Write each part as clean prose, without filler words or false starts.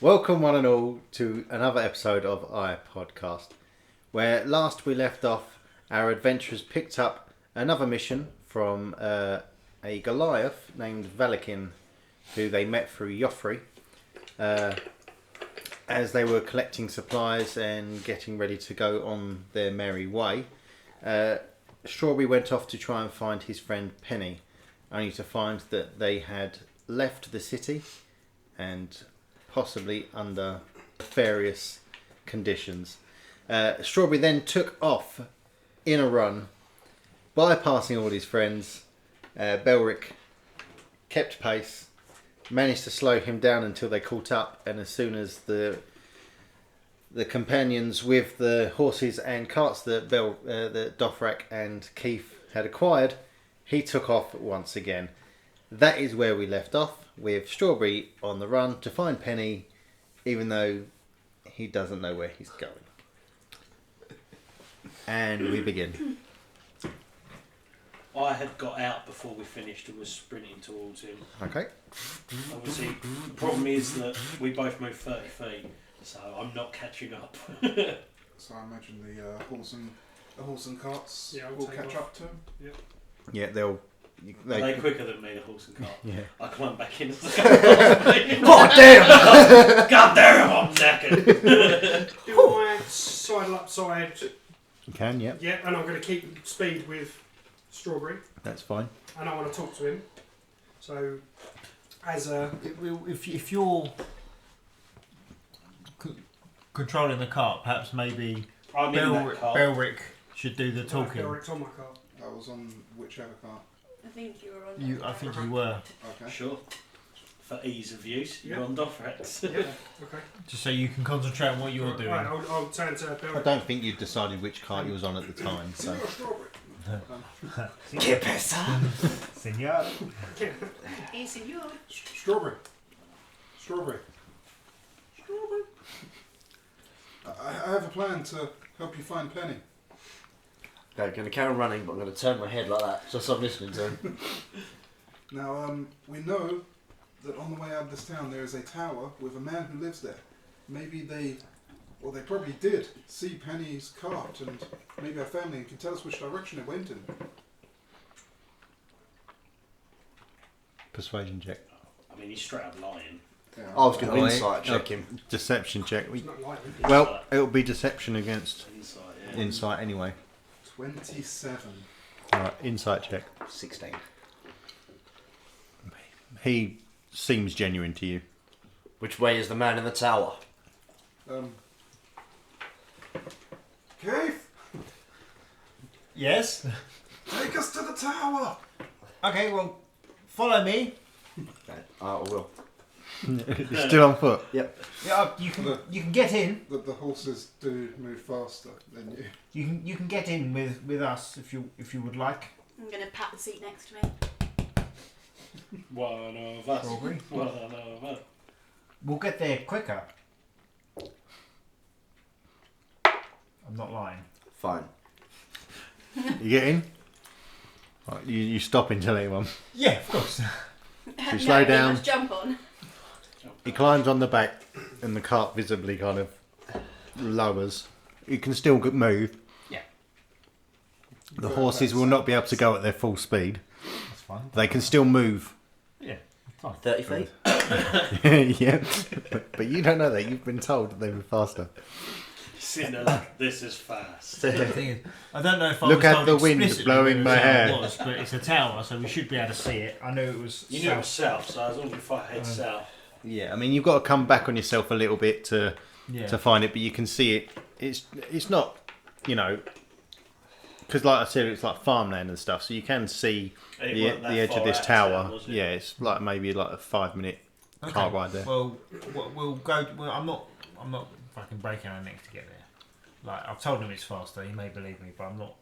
Welcome one and all to another episode of podCAST, where last we left off, our adventurers picked up another mission from a Goliath named Valikin, who they met through Joffrey, as they were collecting supplies and getting ready to go on their merry way. Strawberry went off to try and find his friend Penny, only to find that they had left the city and possibly under various conditions. Strawberry then took off in a run, bypassing all his friends. Belric kept pace, managed to slow him down until they caught up, and as soon as the companions with the horses and carts that Dothrak and Keith had acquired, he took off once again. That is where we left off, with Strawberry on the run to find Penny, even though he doesn't know where he's going. And we begin. I had got out before we finished and was sprinting towards him. Okay. Obviously, the problem is that we both moved 30 feet, so I'm not catching up. So I imagine the horse and carts will will catch up to him. Yep. Yeah, they're quicker than me, the horse and cart. Yeah. I climb back in. God damn! God damn, I'm knackered. Do I sidle upside? You can, yeah. Yeah, and I'm going to keep speed with Strawberry, That's fine. and I want to talk to him. So, as a If you're controlling the cart, perhaps maybe I'm in that cart. Belric should do the talking. Belric's on my car. I was on whichever cart. I think you were on. I think you were. Okay. Sure. For ease of use, you're Yeah. on Dothrax. Yeah. Okay. Just so you can concentrate on what you're doing. Right, I'll turn to I Belric. don't think you decided which cart you was on at the time, so... Senor. Hey, senor. Strawberry. I have a plan to help you find Penny. Okay, I'm going to carry on running, but I'm going to turn my head like that, just so I'm listening to him. Now, we know that on the way out of this town there is a tower with a man who lives there. Maybe they probably did see Penny's cart and maybe our family and can tell us which direction it went in. Persuasion check. I mean, he's straight up lying. Yeah. I was going to Right. insight check him. Deception check. It's not likely. Well, it'll be deception against Insight, yeah. insight anyway. 27. Alright, insight check. 16. He seems genuine to you. Which way is the man in the tower? Keith, Yes. take us to the tower. Okay. Well, follow me. Okay, I will. You're still on foot. Yep. Yeah, you can get in. The horses do move faster than you. You can get in with us if you would like. I'm going to pat the seat next to me. One of us. Strawberry. One of us. We'll get there quicker. I'm not lying. Fine. You get in? Right, you stop until anyone. Yeah, of course. You slow down. Must jump on. He climbs on the back and the cart visibly kind of lowers. You can still move. Yeah. The horses will not be able to go at their full speed. That's fine. They can still move. Yeah. Fine. 30 feet? Yeah. But you don't know that. You've been told that they were faster. Sitting there like, this is fast. The thing is, I don't know if I Look was at told the wind explicitly blowing where my the tower hair. was, but it's a tower, so we should be able to see it. I knew it was. You knew it was south, so as long as you head south. Yeah, I mean, you've got to come back on yourself a little bit to find it, but you can see it. It's not, because like I said, it's like farmland and stuff, so you can see the edge of this tower. Yeah, it's like maybe like a 5-minute car ride there. Well, we'll go. Well, I'm not fucking breaking our necks to get there. Like I've told him it's faster. He may believe me, but I'm not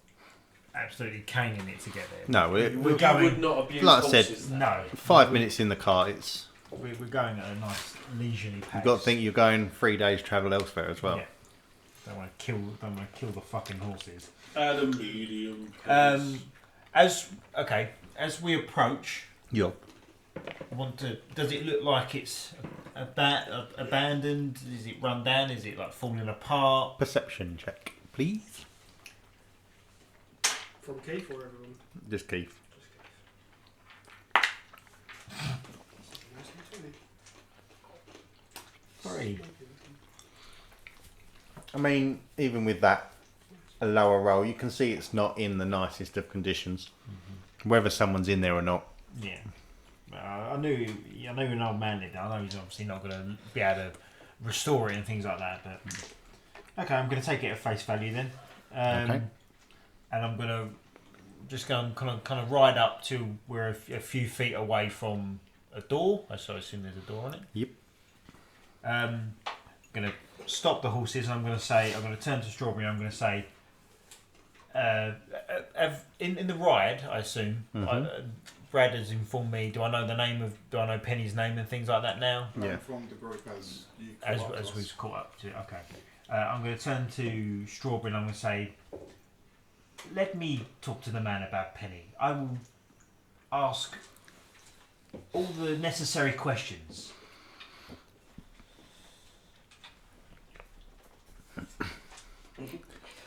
absolutely caning it to get there. No, we're You going. would not abuse Like I said, horses. No. 5 minutes in the car. We're going at a nice leisurely pace. You've got to think you're going 3 days travel elsewhere as well. Yeah. Don't want to kill the fucking horses. At a medium pace. As we approach, Yeah. does it look like it's abandoned? Is it run down? Is it like falling apart? Perception check, please. From Keith or everyone? Just Keith. Nice and 3. I mean, even with that, a lower roll, you can see it's not in the nicest of conditions. Whether someone's in there or not. Yeah. I knew an old man lived there. I know he's obviously not going to be able to restore it and things like that. But okay, I'm going to take it at face value then. Okay. And I'm going to just go and kind of ride up to where a few feet away from a door. So I assume there's a door on it. Yep. I'm going to stop the horses and I'm going to turn to Strawberry and I'm going to say, in the ride, I assume, Brad has informed me, do I know Penny's name and things like that now? No, Yeah. from the group as you As we've caught up to, okay. I'm going to turn to Strawberry and I'm going to say, let me talk to the man about Penny. I will ask all the necessary questions.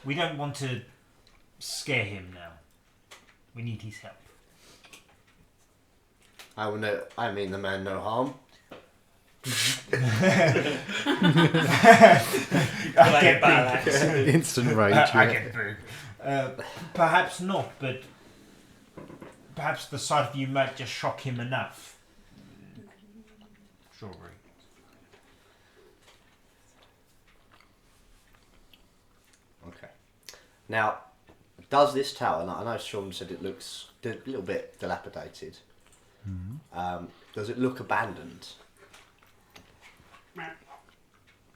We don't want to scare him now. We need his help. I mean the man no harm. I get booed. Instant rage. I yeah. get booed. Perhaps not, but perhaps the sight of you might just shock him enough. Strawberry. Okay. Now, does this tower? And I know Sean said it looks a little bit dilapidated. Does it look abandoned?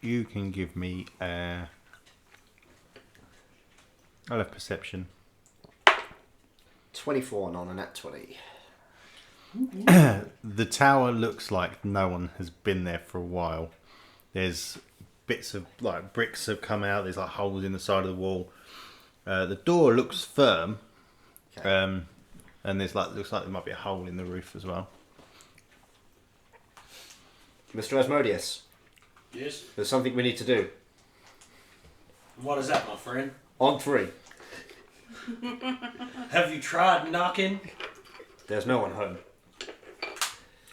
You can give me I'll have perception. 24 on a nat 20. The tower looks like no one has been there for a while. There's bits of like bricks have come out. There's like holes in the side of the wall. The door looks firm, Okay. and there's looks like there might be a hole in the roof as well. Mr. Asmodeus, Yes. there's something we need to do. What is that, my friend? On 3. Have you tried knocking? There's no one home.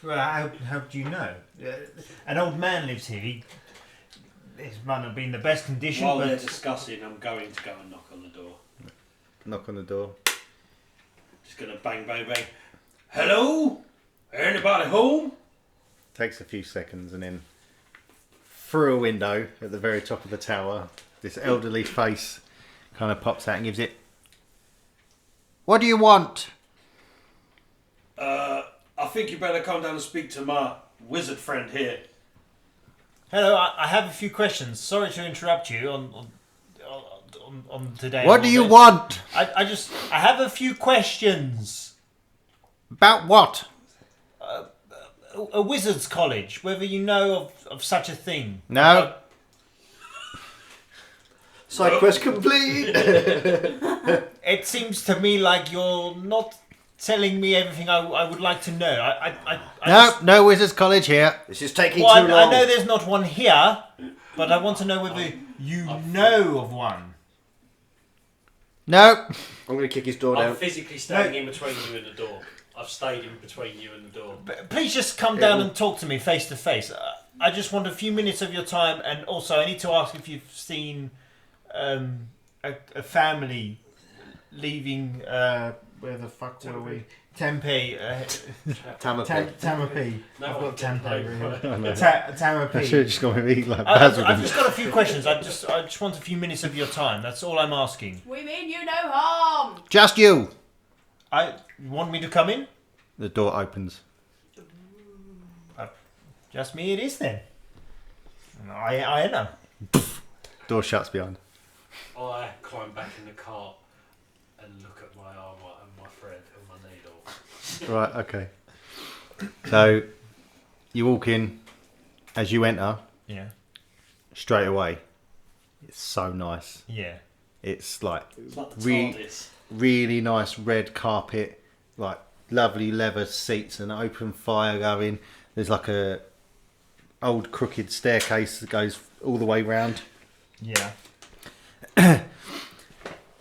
Well, how do you know? An old man lives here. This might not be in the best condition, While they're but discussing, I'm going to go and knock on the door. Knock on the door. Just gonna bang, bang, bang. Hello? Anybody home? Takes a few seconds, and then through a window at the very top of the tower, this elderly face kind of pops out and gives it. What do you want? I think you better come down and speak to my wizard friend here. hello. I have a few questions. Sorry to interrupt you on today. What do you want? I have a few questions. About what? A wizard's college, whether you know of such a thing. No. Side quest complete! It seems to me like you're not telling me everything I would like to know. No Wizards College here. This is taking Well, too long. I know there's not one here, but I want to know whether you know of one. No. I'm going to kick his door I'm down. physically standing in between you and the door. I've stayed in between you and the door. Please just come down and talk to me face to face. I just want a few minutes of your time, and also I need to ask if you've seen a family leaving. Where the fuck were we? Tempe. Tamepy. Tamepy. No I've one got can Tempe. play. Tamepy. I should have just gone with eat like basil. I've just got a few questions. I just want a few minutes of your time. That's all I'm asking. We mean you no harm. Just you. You want me to come in? The door opens. Just me it is then. I know. Door shuts behind. I climb back in the cart and look at my armour and my thread and my needle. Right, okay. So, you walk in. As you enter, Yeah. straight away, it's so nice. Yeah. It's like It's like the Re- TARDIS. really nice red carpet, like lovely leather seats and open fire going. There's like a old crooked staircase that goes all the way round. Yeah.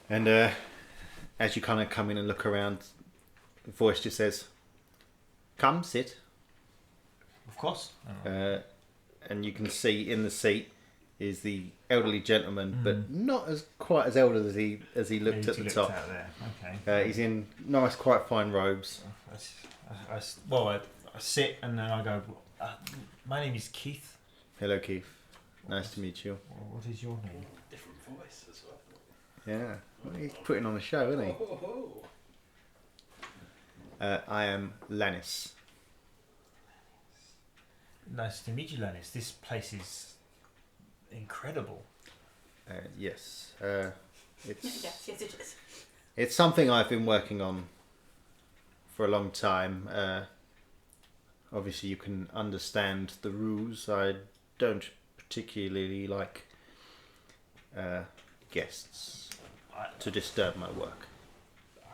And as you kind of come in and look around, the voice just says, "Come, sit." Of course. And you can see in the seat is the elderly gentleman, but not as quite as elderly as he looked at the top. Out there. Okay. He's in nice, quite fine robes. I sit and then I go, my name is Keith. Hello, Keith. Nice to meet you. What is your name? Different voice as well. Yeah, well, he's putting on a show, isn't he? I am Lannis. Nice to meet you, Lannis. This place is incredible. Yes, it's Yes, it is. it's something I've been working on for a long time. Obviously, you can understand the rules. I don't particularly like guests to disturb my work.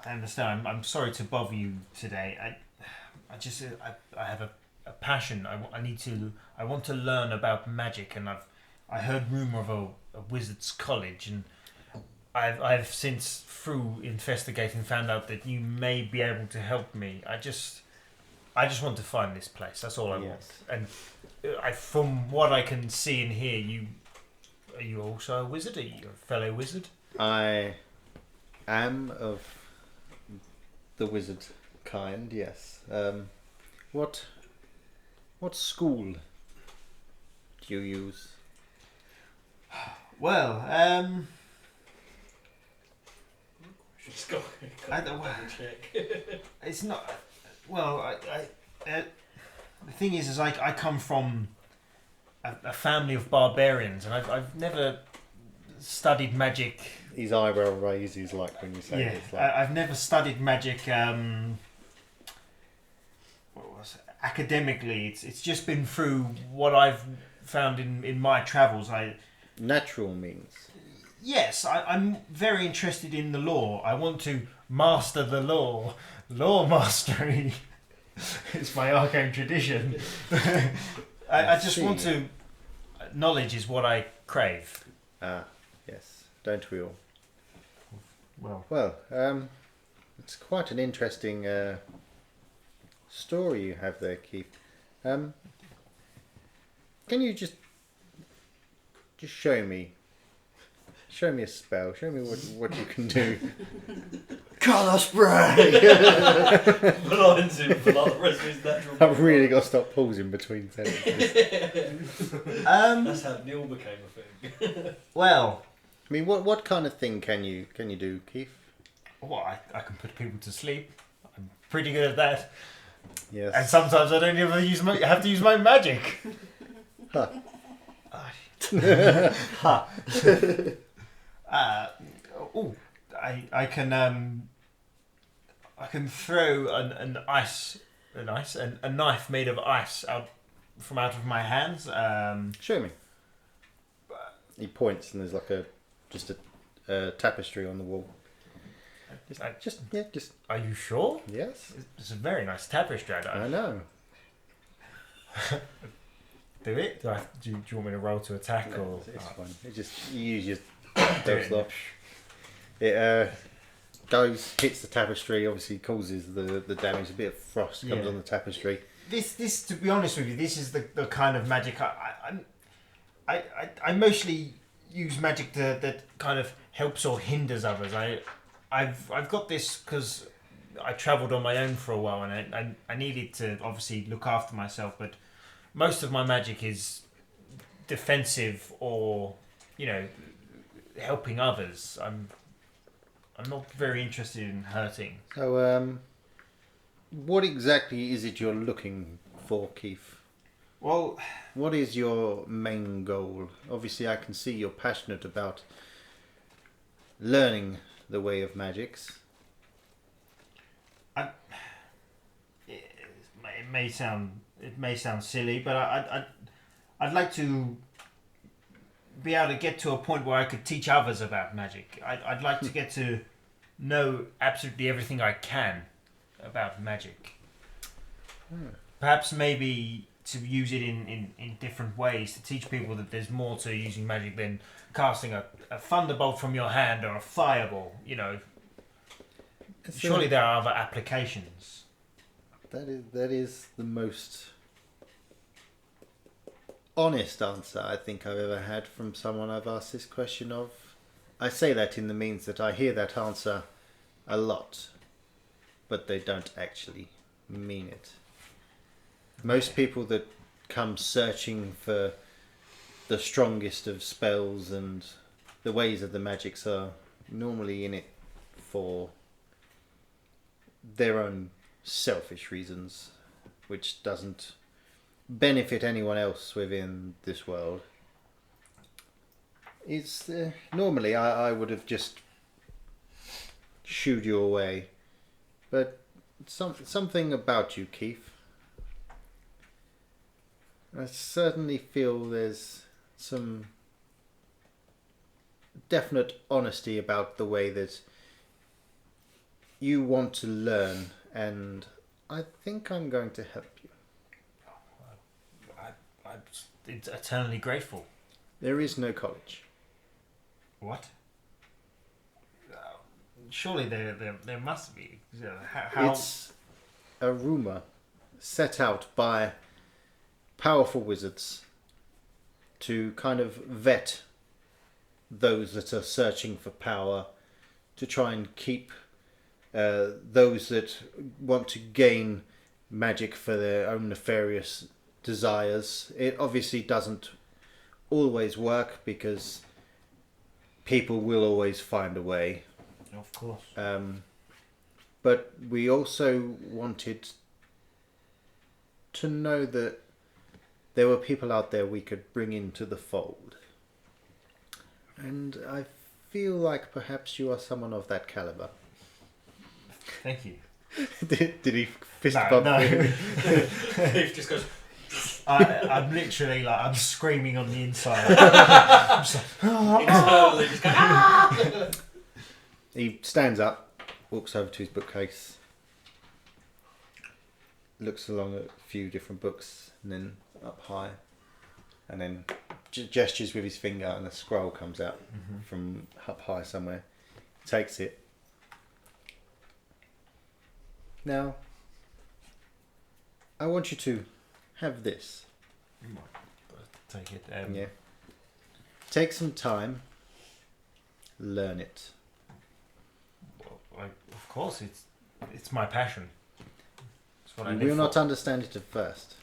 I understand. I'm sorry to bother you today. I have a passion. I want to learn about magic, and I heard rumor of a wizard's college, and I've since through investigating found out that you may be able to help me. I just want to find this place. That's all I want. And from what I can see and hear, are you also a wizard? Are you a fellow wizard? I am of the wizard kind. Yes. What school do you use? Well, Just got I don't- check. it's not. Well, the thing is I come from a family of barbarians, and I've never studied magic. His eyebrow raises like when you say Yeah, this. Like, I've never studied magic. Academically, it's just been through what I've found in my travels. natural means. Yes, I'm very interested in the law. I want to master the law. Law mastery. It's my arcane tradition. I just want to. Knowledge is what I crave. Ah, yes. Don't we all? Well, It's quite an interesting story you have there, Keith. Can you just show me a spell? Show me what you can do. Colour spray! Blinds him for like the rest of his natural. I've really got to stop pausing between sentences. That's how Neil became a thing. well, I mean, what kind of thing can you do, Keith? I can put people to sleep. I'm pretty good at that. Yes. And sometimes I don't even have to use my magic. Huh. I can throw a knife made of ice out of my hands. Show me. He points, and there's like just a tapestry on the wall. Just. Are you sure? Yes. It's a very nice tapestry. I know. Do it? Do you want me to roll to attack or? It's fine. It just you use your those lot. It hits the tapestry. Obviously, causes the damage. A bit of frost comes on the tapestry. This, to be honest with you, this is the kind of magic I mostly use magic that kind of helps or hinders others. I've got this because I travelled on my own for a while, and I needed to obviously look after myself. But most of my magic is defensive or helping others. I'm not very interested in hurting. So, what exactly is it you're looking for, Keith? Well, what is your main goal? Obviously, I can see you're passionate about learning the way of magics. It may sound silly, but I'd like to be able to get to a point where I could teach others about magic. I'd like to get to know absolutely everything I can about magic. Perhaps maybe to use it in different ways, to teach people that there's more to using magic than casting a thunderbolt from your hand or a fireball. You know, surely there are other applications. That is the most honest answer I think I've ever had from someone I've asked this question of. I say that in the means that I hear that answer a lot, but they don't actually mean it. Most people that come searching for the strongest of spells and the ways of the magics are normally in it for their own selfish reasons, which doesn't benefit anyone else within this world. It's normally I would have just shooed you away, but something about you, Keith. I certainly feel there's some definite honesty about the way that you want to learn, and I think I'm going to help you. I'm eternally grateful. There is no college. What? Surely there must be. How? It's a rumour set out by powerful wizards to kind of vet those that are searching for power, to try and keep those that want to gain magic for their own nefarious desires. It obviously doesn't always work because people will always find a way. Of course. But we also wanted to know that there were people out there we could bring into the fold. And I feel like perhaps you are someone of that caliber. Thank you. Did he fist No, bump no. you? Keith just goes. I'm literally like I'm screaming on the inside. I'm just like, Internally, just going. Ah! He stands up, walks over to his bookcase, looks along at a few different books, and then up high, and then gestures with his finger, and a scroll comes out from up high somewhere. Takes it. Now, I want you to have this. Take it. Yeah. Take some time. Learn it. Well, of course, it's my passion. It's what I You live will for. not understand it at first,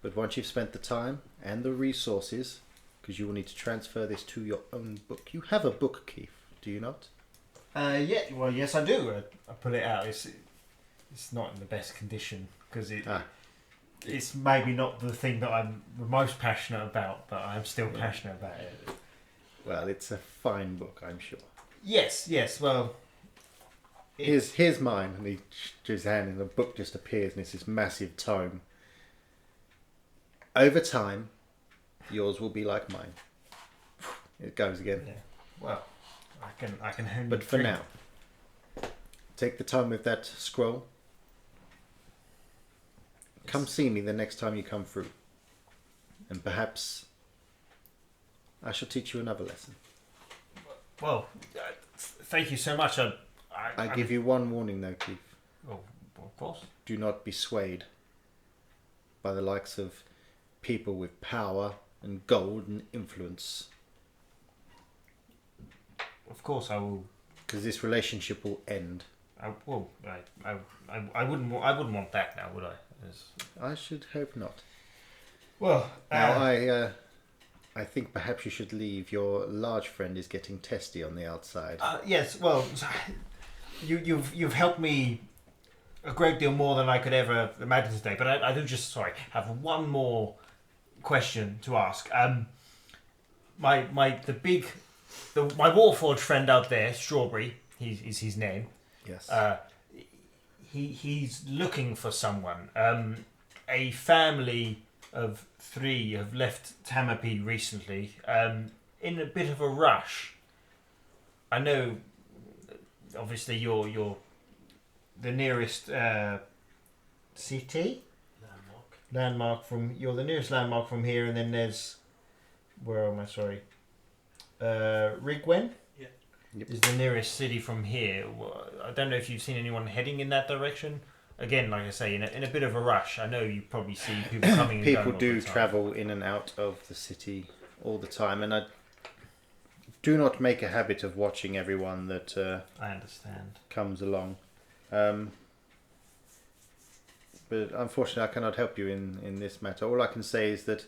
but once you've spent the time and the resources, because you will need to transfer this to your own book. You have a book, Keith, do you not? Yeah. Well, yes, I do. I pull it out. It's not in the best condition because it's maybe not the thing that I'm the most passionate about, but I'm still passionate about it. Well, it's a fine book, I'm sure. Yes. Well, Here's mine, and he his hand, and the book just appears, and it's this massive tome. Over time, yours will be like mine. It goes again. yeah. Well, I can hand. But for now, take the time with that scroll. Come see me the next time you come through, and perhaps I shall teach you another lesson. Well, thank you so much. I give you one warning though, Keith. Oh, of course. Do not be swayed by the likes of people with power and gold and influence, Of course, I will. because this relationship will end. I wouldn't want that now, would I? I should hope not. Well, Now, I think perhaps you should leave. Your large friend is getting testy on the outside. yes. Well, you've helped me a great deal more than I could ever imagine today. But I do just have one more question to ask. My Warforged friend out there, Strawberry, is his name. Yes. He's looking for someone. A family of 3 have left Tamepy recently, in a bit of a rush. I know, obviously, you're the nearest city. landmark from... You're the nearest landmark from here, and then there's... Where am I? Sorry. Rigwen? Yeah. Yep. Is the nearest city from here. I don't know if you've seen anyone heading in that direction. Again, like I say, in a bit of a rush. I know you probably see people coming and People going all do the time. travel in and out of the city all the time, and I do not make a habit of watching everyone that I understand. comes along. But unfortunately, I cannot help you in this matter. All I can say is that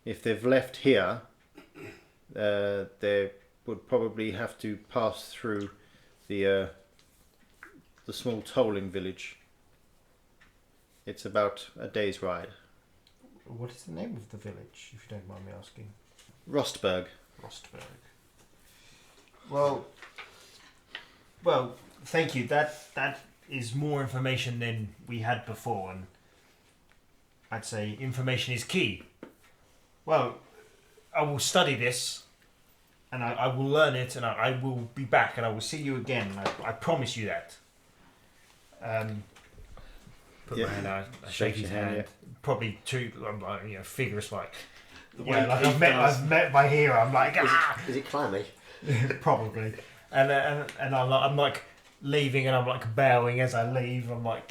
if they've left here, they would probably have to pass through the small tolling village. It's about a day's ride. What is the name of the village, if you don't mind me asking? Rostberg. Rostberg. Well, thank you. That is more information than we had before, and I'd say information is key. Well, I will study this, and I will learn it, and I will be back, and I will see you again. I promise you that. Put my hand out. I shake his hand. Probably too, figures like. Yeah, like I've met my hero. I'm like, Is it clammy? probably, and I'm like leaving, and I'm like bowing as I leave. I'm like,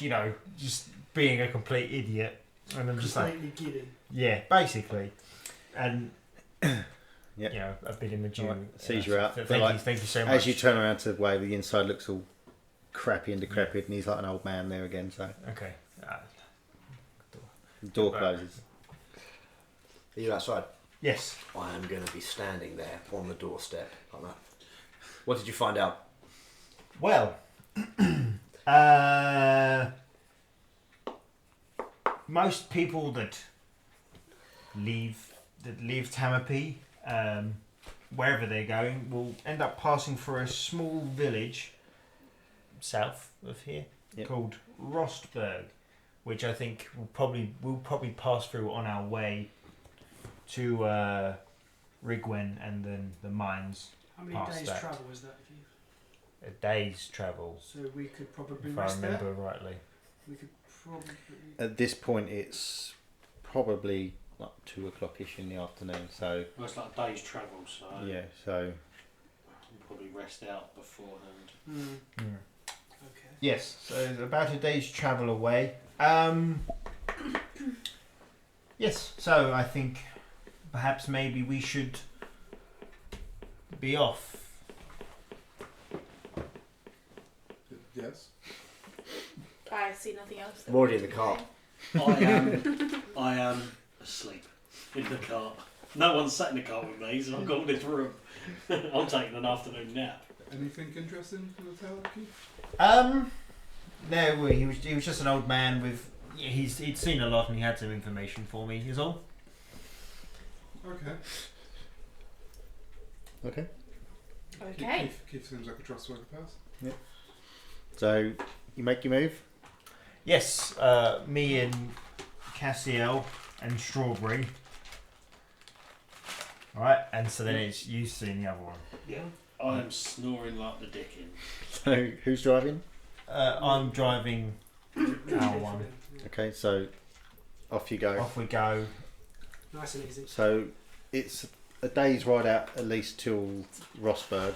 just being a complete idiot, and I'm just like, Completely kidding. yeah, basically, and Yep. a bit in the gym. Right, sees you out. Thank you so much. As you turn around to wave, the inside looks all crappy and decrepit, and he's like an old man there again. So Okay. the door closes. Are you outside? Yes. I am going to be standing there on the doorstep like that. What did you find out? Well, most people that leave Tamepy, wherever they're going, will end up passing for a small village south of here called Rostberg, which I think we'll probably pass through on our way to Rigwen and then the mines. How many Past days that. travel is that for you? A day's travel, So we could probably if I rest remember there. rightly. We could probably. At this point, it's probably like 2 o'clock-ish in the afternoon. So Well, it's like a day's travel, so yeah, so I'll probably rest out beforehand. Okay. Yes, so it's about a day's travel away. Yes, so I think perhaps maybe we should be off. Yes. I see nothing else. I'm already in the car. I am asleep in the car. No one's sat in the car with me, so I've got this room. I'm taking an afternoon nap. Anything interesting from the tower, Keith? No, well, he was just an old man with. Yeah, he'd seen a lot and he had some information for me. Is all. Okay. okay. Okay. Keith seems like a trustworthy person. So you make your move. Yes, me and Cassiel and Strawberry. All right, and so then it's you seeing the other one. Yeah. I am snoring like the dickens. So who's driving? I'm driving our one. Okay, so off you go. Off we go. Nice and easy. So it's a day's ride out at least till Rosberg.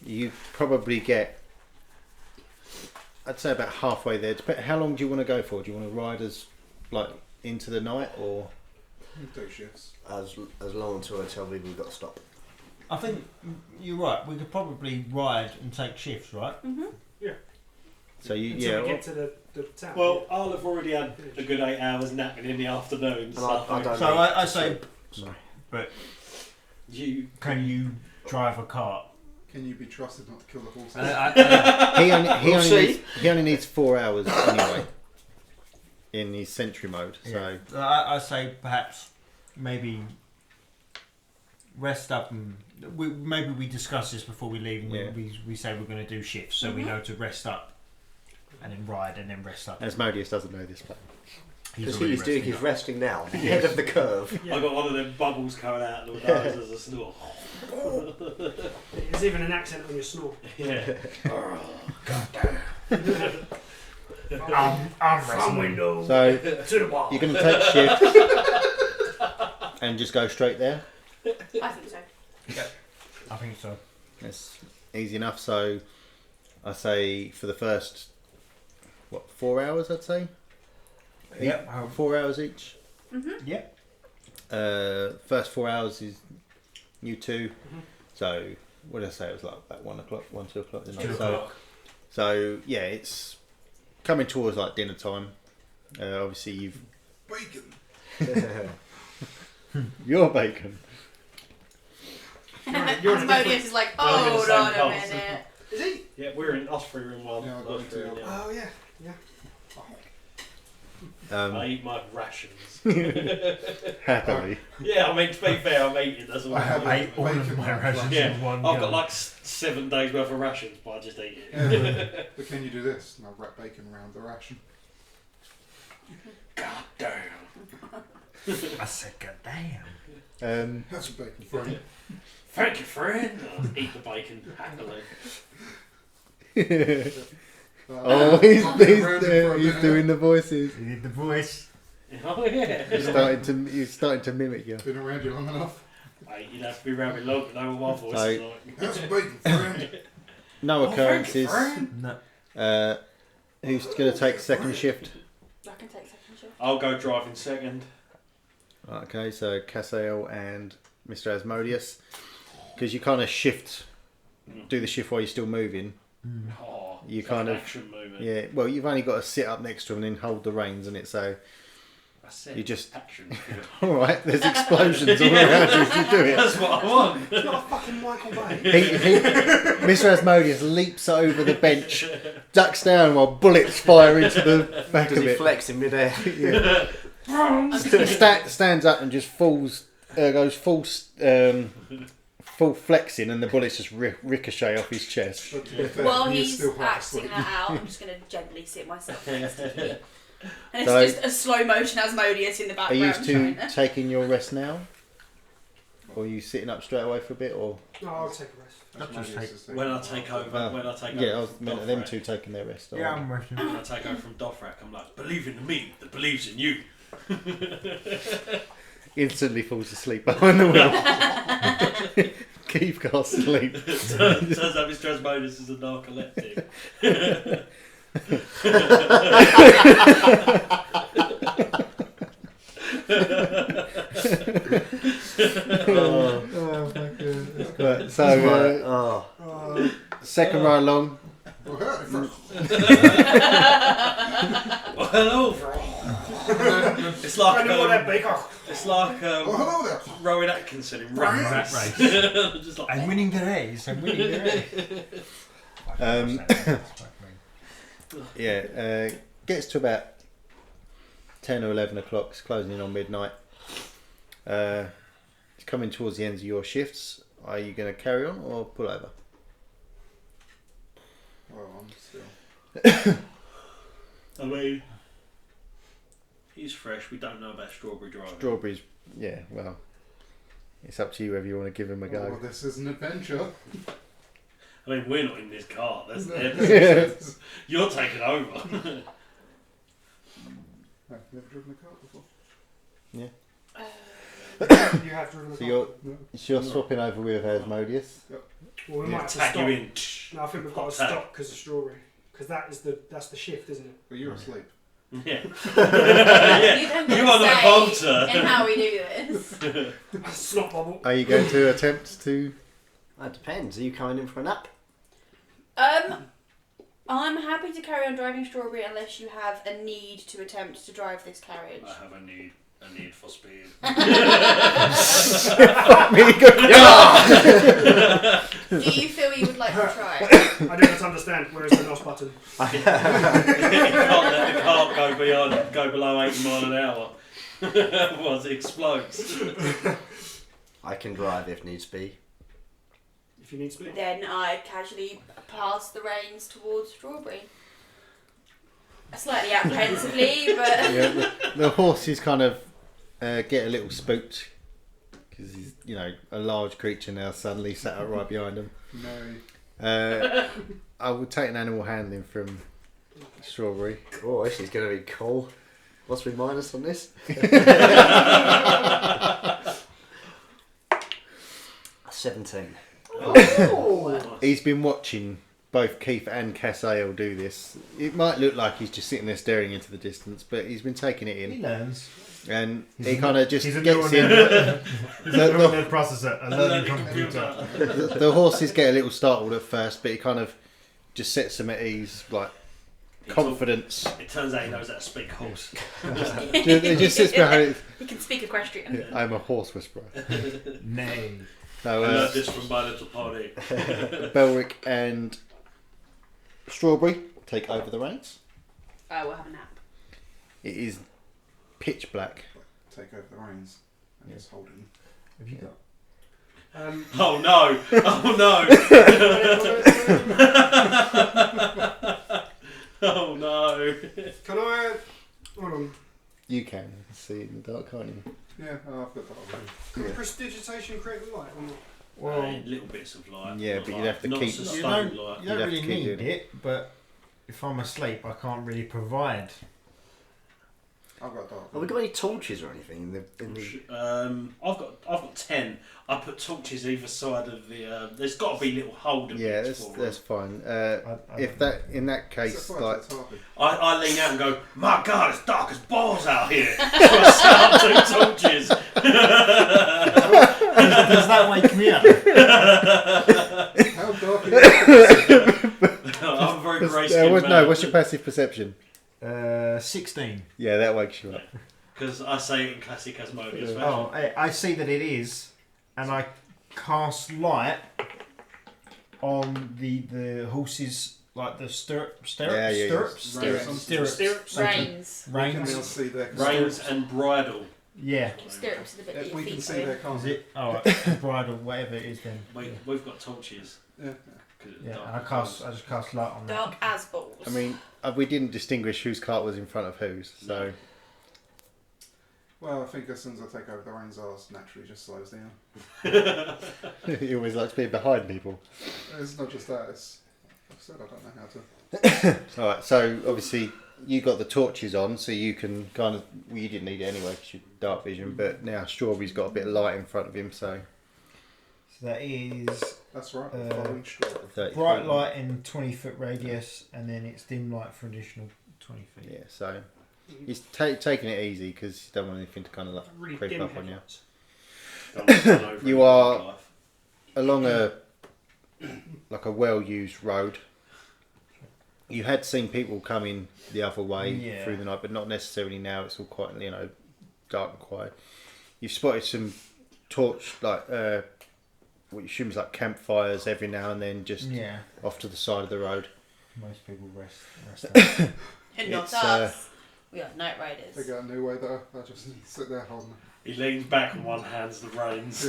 You probably get, I'd say, about halfway there. How long do you want to go for? Do you want to ride as like into the night or? Day shifts. As long until I tell people we've got to stop. I think you're right. We could probably ride and take shifts, right? So you Until we get to the town. Well, I'll have already had a good 8 hours napping in the afternoon. And So, I don't So need I to say, sleep. Sorry. can you drive a cart? Can you be trusted not to kill the horses? he only needs 4 hours anyway in his sentry mode. So I say perhaps maybe rest up and maybe we discuss this before we leave. And Yeah. we say we're going to do shifts, so we know to rest up and then ride and then rest up. Asmodeus doesn't know this plan. Because already he's doing resting his up. resting now, ahead of the curve. I got one of them bubbles coming out of the nose as a snort. There's even an accent on your snore. Yeah. Arm wrestling. So To the bar. you're going to take shift and just go straight there. I think so. I think so. It's easy enough. So I say for the first 4 hours, I'd say. Yep. 4 hours each. Yep. First 4 hours is you two. So what did I say? It was like about 1 o'clock, 2 o'clock. Didn't I? 2 So, o'clock. so yeah, it's coming towards like dinner time. Obviously you've Bacon. your bacon. You're in a Asmodeus is like, We're in the hold same on a house. minute. Is he? Yeah, we're in us three are in one. Yeah, I've got those three two. in the other. Oh yeah. I eat my rations. Happily. Yeah, I mean, to be fair, I'm eating. That's all I have I'm I ate all of Bacon my wraps. rations Yeah, in one I've go. got like 7 days worth of rations, but I just eat it. Yeah, but can you do this? And I'll wrap bacon around the ration. God damn. I said, God damn. That's a bacon friend. Thank you, friend. I'll eat the bacon happily. Oh, he's around it for a minute. doing the voices. You need the voice. Oh, yeah. He's starting to mimic you. Been around you long enough. Mate, you'd have to be around me long to know what my voice So- is like. That's a bacon friend. No Oh, thank you, occurrences. friend. No. Who's going to take second shift? I can take second shift. I'll go driving second. Okay, so Casael and Mr. Asmodeus. Because you kind of do the shift while you're still moving. Oh, You it's kind like of- an action movement. Yeah, well, you've only got to sit up next to him and then hold the reins, and so I said you just. action. All right, there's explosions all around you as you do it. That's what I want. It's not a fucking Michael Bay. Mr. Asmodeus leaps over the bench, ducks down while bullets fire into the back Does of he it. flex in midair? Yeah. Stands up and just falls, goes full flexing, and the bullets just ricochet off his chest. But to be fair, While he is he's still half acting asleep. that out, I'm just going to gently sit myself next to him. And it's So- just a slow motion Asmodeus in the Are background. you two trying to- taking your rest now? Or are you sitting up straight away for a bit? Or No, I'll take a rest. That's Just my take- guess. When I take over, when I take yeah, I over was from meant them Dothrak, two taking their rest. Yeah, I'm resting. when I take over from Dothrak, I'm like, believe in me that believes in you. Instantly falls asleep behind the wheel. Keith can't sleep. Turns out Mr. Asmodeus is a narcoleptic. Right, so Oh. second ride along. Oh, howdy, Well, hello. It's like Any more of that bacon? it's like oh, hello there. Rowan Atkinson in Rat Rat Race. Race. Just like, I'm winning the race. I'm winning the race. Yeah, gets to about 10 or 11 o'clock. It's closing in on midnight. It's coming towards the ends of your shifts. Are you going to carry on or pull over? Well, I'm still. I mean, he's fresh. We don't know about strawberry driving. Strawberries, yeah, well, it's up to you whether you want to give him a Oh, go. well, this is an adventure. I mean, we're not in this car. That's their I've business. You're taking over. never driven a car before. You have driven the So car. you're, No. so you're swapping over with Asmodeus. Well, we might have to Tag you stop. in. No, I think we've got to Tag. stop because of strawberry. Because that's the shift, isn't it? But you're asleep. Yeah. You Yeah. don't You get are to the say bolter. in how we do this. Snot bubble. Are you going to attempt to? That depends. Are you coming in for a nap? I'm happy to carry on driving strawberry unless you have a need to attempt to drive this carriage. I have a need for speed. Do you feel you would like to try? I don't understand. Where is the NOS button? You can't let the car go below 80 mile an hour. Otherwise it explodes. I can drive if needs be. If you need speed. Then I casually pass the reins towards strawberry. Slightly apprehensively, but Yeah, the horses kind of get a little spooked because he's, a large creature now suddenly sat up right behind him. No. I would take an animal handling from Strawberry. Oh, this is going to be cool. What's my minus on this? 17. Oh. He's been watching both Keith and Cassale do this. It might look like he's just sitting there staring into the distance, but he's been taking it He in. learns. And he kind of just He's a gets in. He's a neural processor, a learning computer. The horses get a little startled at first, but he kind of just sets them at ease, like confidence. It turns out he knows how to speak horse. He just sits behind it. He can speak equestrian. I'm a horse whisperer. Nay. So, I learned this from My Little Pony. Belric and Strawberry take over the reins. I will have a nap. It is pitch black. Take over the reins. And just hold it. Have you got? Oh no! Oh no! Oh no! Can I? Hold on. You can see it in the dark, can't you? Yeah, I've got that already. Can prestidigitation create the light or not? Well, Little bits of light. Yeah, not but you'd like- have to not keep- sustained you light. don't You'd have really to keep need doing it, but if I'm asleep, I can't really provide. I've got dark. Have we got any torches or anything in the... I've got 10. I put torches either side of the. There's got to be little holder. Yeah, bits that's for fine. I If don't that in that case, Set fire like to the target. I lean out and go, my God, it's dark as balls out here. So I set up 2 torches. Does that wake me up? How dark is it? I'm very grey-skinned no, what's your passive perception? 16. Yeah, that wakes you up. Because I say it in classic Asmodeus fashion. Oh, I see that it is, and I cast light on the horses, like the stirrups. Reins. We can now see their Reins and bridle. Yeah. Stirrups are the bit that your We can feet see are their in. cars. Is it? Oh, right. Bridle, whatever it is then. We've got torches. Yeah. 'Cause it's Yeah, dark. and I just cast light on that. Dark as balls. I mean, we didn't distinguish whose cart was in front of whose, so Well, I think as soon as I take over the reins, ours naturally just slows down. he always likes being behind people. It's not just that, it's... Like I said, I don't know how to... Alright, so obviously you got the torches on, so you can kind of... Well, you didn't need it anyway because you're dark vision, but now Strawberry's got a bit of light in front of him, so... So that is That's right, Uh, following Strawberry. 30 bright feet. light in 20-foot radius, and then it's dim light for additional 20 feet. Yeah, so he's taking it easy because you don't want anything to kind of like Really creep dim up on you. headlights. Don't run over You in are- real life. Along a well-used road. You had seen people coming the other way Yeah. through the night, but not necessarily now. It's all quite dark and quiet. You've spotted some torch what you assume is like campfires every now and then, just Yeah. off to the side of the road. Most people rest up. And not It's, us. We are night They riders. got a new way there, I just sit there holding it. He leans back and one hand's the reins.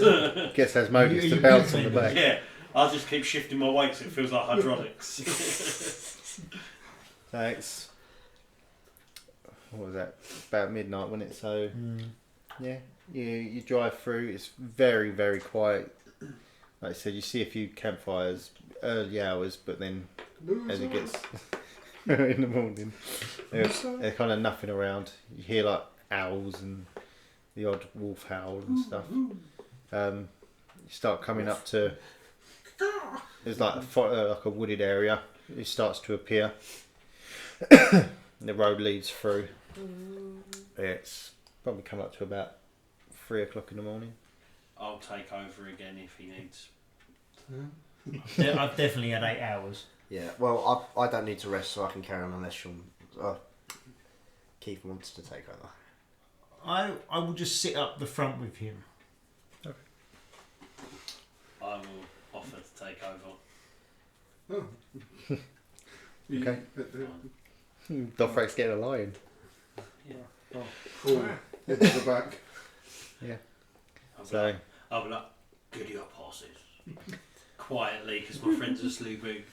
Gets Asmodeus You- to you bounce can on the see back. Yeah, I'll just keep shifting my weight so it feels like hydraulics. So it's what was that? About midnight, wasn't it? So yeah, you drive through. It's very very quiet. Like I said, you see a few campfires early hours, but then as it gets in the morning, there's kind of nothing around. You hear like owls and the odd wolf howl and stuff. You start coming up to there's like like a wooded area. It starts to appear. The road leads through. It's probably come up to about 3 o'clock in the morning. I'll take over again if he needs. I've definitely had 8 hours. Yeah, well, I don't need to rest, so I can carry on unless Keith wants to take over. I will just sit up the front with him. I will offer to take over. Oh. Okay. Dothrak's getting a lion. Cool. Head to the back. So I'll be like, giddy up horses. Quietly, because my friends are sleeping.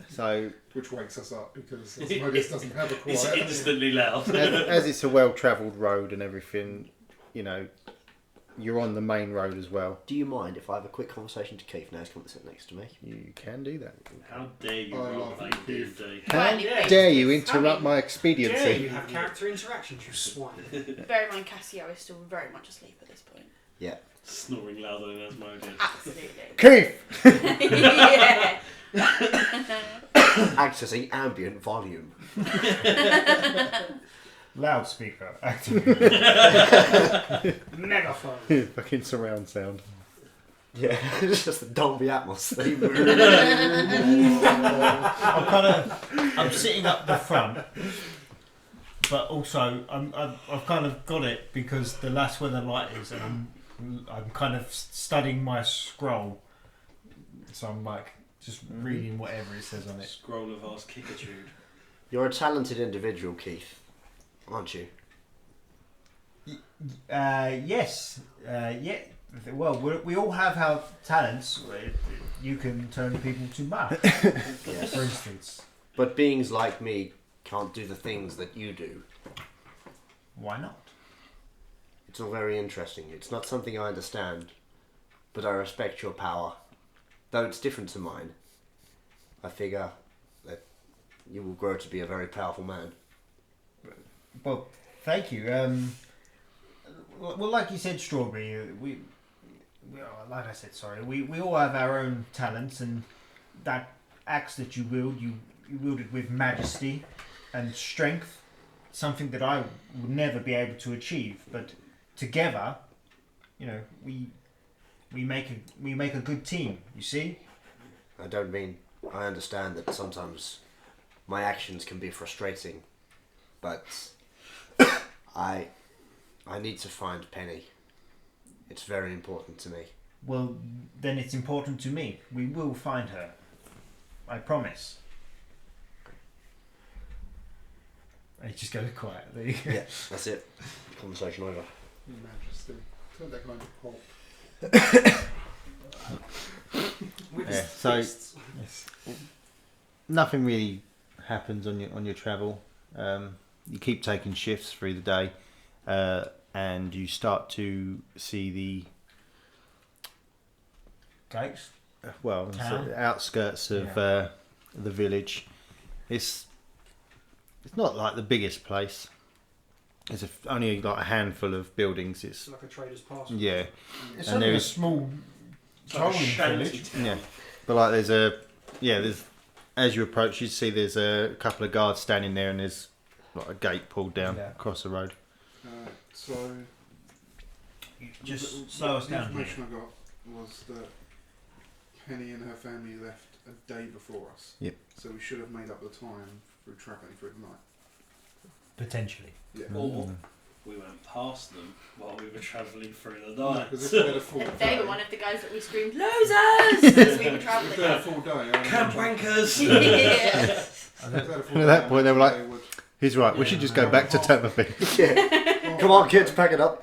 so Which wakes us up because Asmodeus doesn't have a It's quiet. instantly loud. as it's a well-travelled road and everything, you're on the main road as well. Do you mind if I have a quick conversation to Keith now? He's come to sit next to me. You can do that. How dare you I role love play you, D&D? How Right, yeah. dare you How interrupt many- my Yeah, expediency? you have character interactions, you swine. Bear in mind, Cassio is still very much asleep at this point. Snoring louder than Asmodeus. Absolutely. Keith! Yeah. Accessing ambient volume. Loudspeaker activated. Megaphone. Fucking surround sound. Yeah, it's just the Dolby Atmos theme. I'm sitting up the front, but also I've kind of got it because the last where the light is, and I'm kind of studying my scroll, so I'm like just reading whatever it says on it. Scroll of Ars Kikitude. You're a talented individual, Keith, aren't you? Yes. Yeah. Well, we all have our talents. You can turn people to mud, Yes. for instance. But beings like me can't do the things that you do. Why not? It's all very interesting. It's not something I understand, but I respect your power. Though it's different to mine, I figure that you will grow to be a very powerful man. Well, thank you. Well, like you said, Strawberry, like I said, sorry, we all have our own talents, and that axe that you wielded with majesty and strength, something that I would never be able to achieve. But together, we make a good team. You see? I understand that sometimes my actions can be frustrating, but I need to find Penny. It's very important to me. Well, then it's important to me. We will find her. I promise. And he just goes quiet. There you go. Yeah, that's it. Conversation over. Majesty. Turn that kind of pulp. Yeah, so nothing really happens on your travel. You keep taking shifts through the day, and you start to see the Gates? the outskirts of Yeah. the village. It's not like the biggest place. There's only like a handful of buildings. It's It's like a trader's pass. yeah, It's And only a there's- small It's like a trolling shanty village. town. yeah. But like there's as you approach, you see there's a couple of guards standing there, and there's like a gate pulled down Yeah. across the road. So Just slow us the down here. information I got was that Penny and her family left a day before us. Yep. So we should have made up the time through travelling through the night. Potentially. Yeah. Or we went past them while we were travelling through the night. Because if we had a full And day, they were one of the guys that we screamed losers as we were if travelling. they had a full day, I Camp imagine- wankers! Yeah. if they had a full At that day, I point, they were imagine like- would- He's right. We should just go back to Tamepy. Yeah. Come on, kids, pack it up.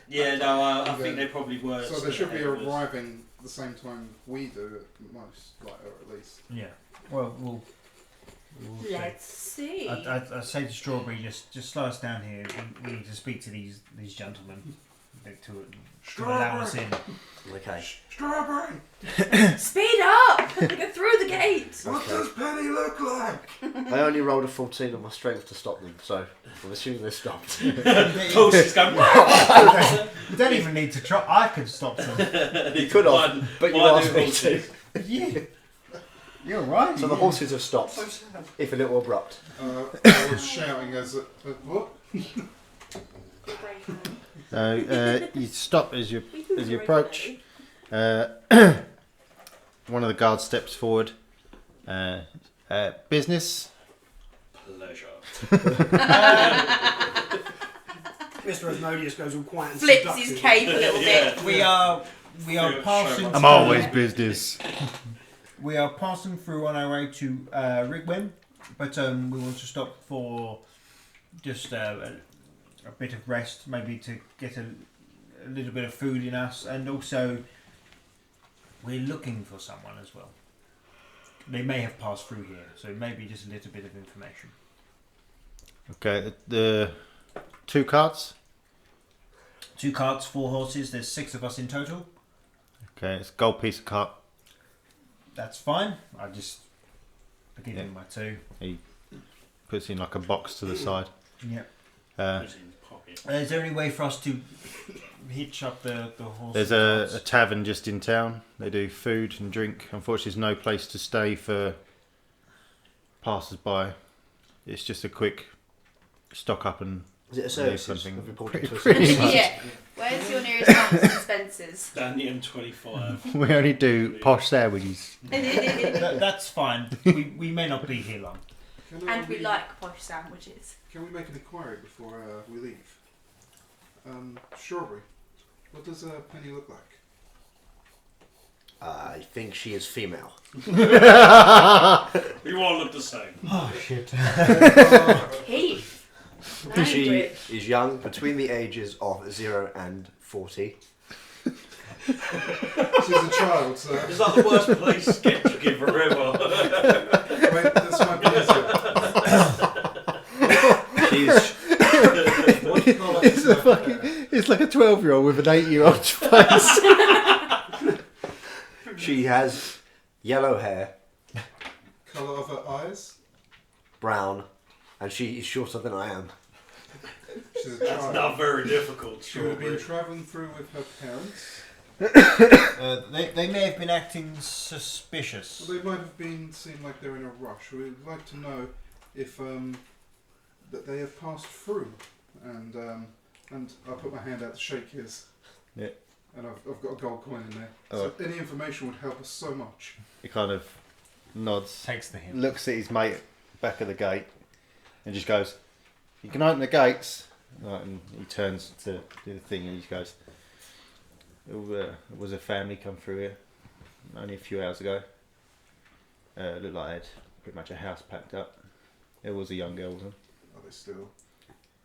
Yeah, no, I think they probably were. So they should be ahead of us. arriving the same time we do at most, or at least. Yeah. Well, we'll see. Let's see. I'd say to Strawberry, just slow us down here. We need to speak to these gentlemen to allow us in. Okay. Strawberry, Speed up! Go through the gate! what Okay. does Penny look like? I only rolled a 14 on my strength to stop them, so I'm assuming they stopped. Cool, she's going. You don't even need to try. I could stop them. You could have, but you asked me to. Yeah. You're right. So the horses have stopped, if a little abrupt. I was shouting as what? You stop as you approach. One of the guards steps forward. Business. Pleasure. Mr. Asmodeus goes all quiet and Flips seductive. his cape a little bit. Yeah. We are Yeah, passing. sure. I'm always business. We are passing through on our way to Rigwin, but we want to stop for just a bit of rest, maybe to get a little bit of food in us, and also we're looking for someone as well. They may have passed through here, so maybe just a little bit of information. Okay, the 2 carts. 2 carts, 4 horses. There's 6 of us in total. Okay, it's a gold piece of cart. That's fine. I give him my 2. Puts in like a box to the side. Yep. It's in the pocket. Is there any way for us to hitch up the horse? There's a tavern just in town. They do food and drink. Unfortunately, there's no place to stay for passers-by. It's just a quick stock up and Is it a leave service? something. Have you brought it to a Pretty service? much. Yeah. Where's your nearest Marks and Spencer's? Down the M25. We only do posh sandwiches. That's fine. We may not be here long. And we like posh sandwiches. Can we make an inquiry before we leave? Strawberry, what does Penny look like? I think she is female. We all look the same. Oh shit. Heath. She Language. is young, between the ages of 0 and 40. She's a child, so Is that the worst place sketch to give her ever? wait, this might be easier. She's It's like a 12-year-old with an 8-year-old's face. She has yellow hair, Colour of her eyes. brown, and she is shorter than I am. She's a That's child. not very difficult. She would have been Strawberry. travelling through with her parents. They may have been acting suspicious. Well, they might have been seem like they're in a rush. We'd like to know if that they have passed through, and I put my hand out to shake his. Yeah. And I've got a gold coin in there. Oh. So any information would help us so much. He kind of nods, Takes the hint. looks at his mate back of the gate, and just goes, "You can open the gates." Right, and he turns to do the thing, and he just goes, "There was a family come through here only a few hours ago. Looked like they had pretty much a house packed up. There was a young girl with them. Are they still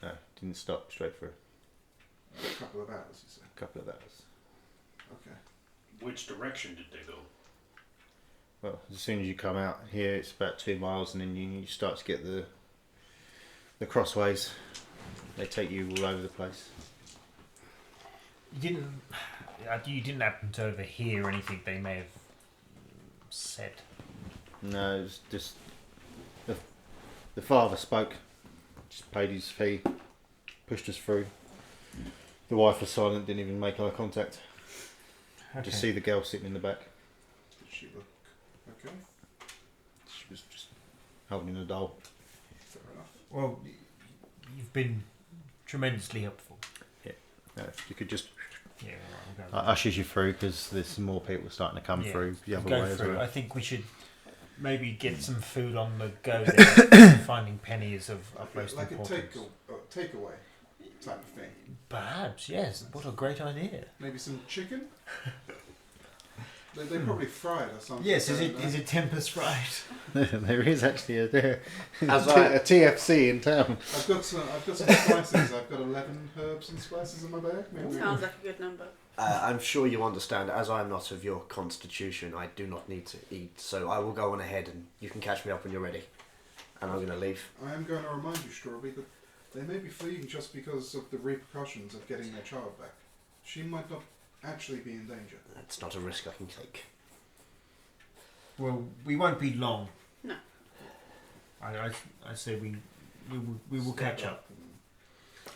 No, didn't stop, straight for a couple of hours? You say. a couple of hours. Okay. Which direction did they go? Well, as soon as you come out here, it's about 2 miles, and then you start to get the crossways. They take you all over the place. You didn't happen to overhear anything they may have said. No, it was just the father spoke, just paid his fee, pushed us through. The wife was silent, didn't even make eye contact. Okay. Just see the girl sitting in the back. Did she look okay? She was just holding a doll. Fair enough. Well, you've been tremendously helpful. If you could just Yeah, right, we'll go. ushers you through, because there's some more people starting to come Yeah, through the other go way as through. well. I think we should maybe get some food on the go there. Finding Penny is of utmost Like a importance. takeaway type of thing. Perhaps, yes. What a great idea. Maybe some chicken. They probably fry it or something. Yes, don't they? is it Tempest fried? There is actually a I- TFC in town. I've got some spices. I've got 11 herbs and spices in my bag. Maybe. Sounds like a good number. I'm sure you understand, as I am not of your constitution, I do not need to eat, so I will go on ahead and you can catch me up when you're ready. And I'm going to leave. I am going to remind you, Strawberry, that they may be fleeing just because of the repercussions of getting their child back. She might not actually be in danger. That's not a risk I can take. Well, we won't be long. No. I say we will catch up.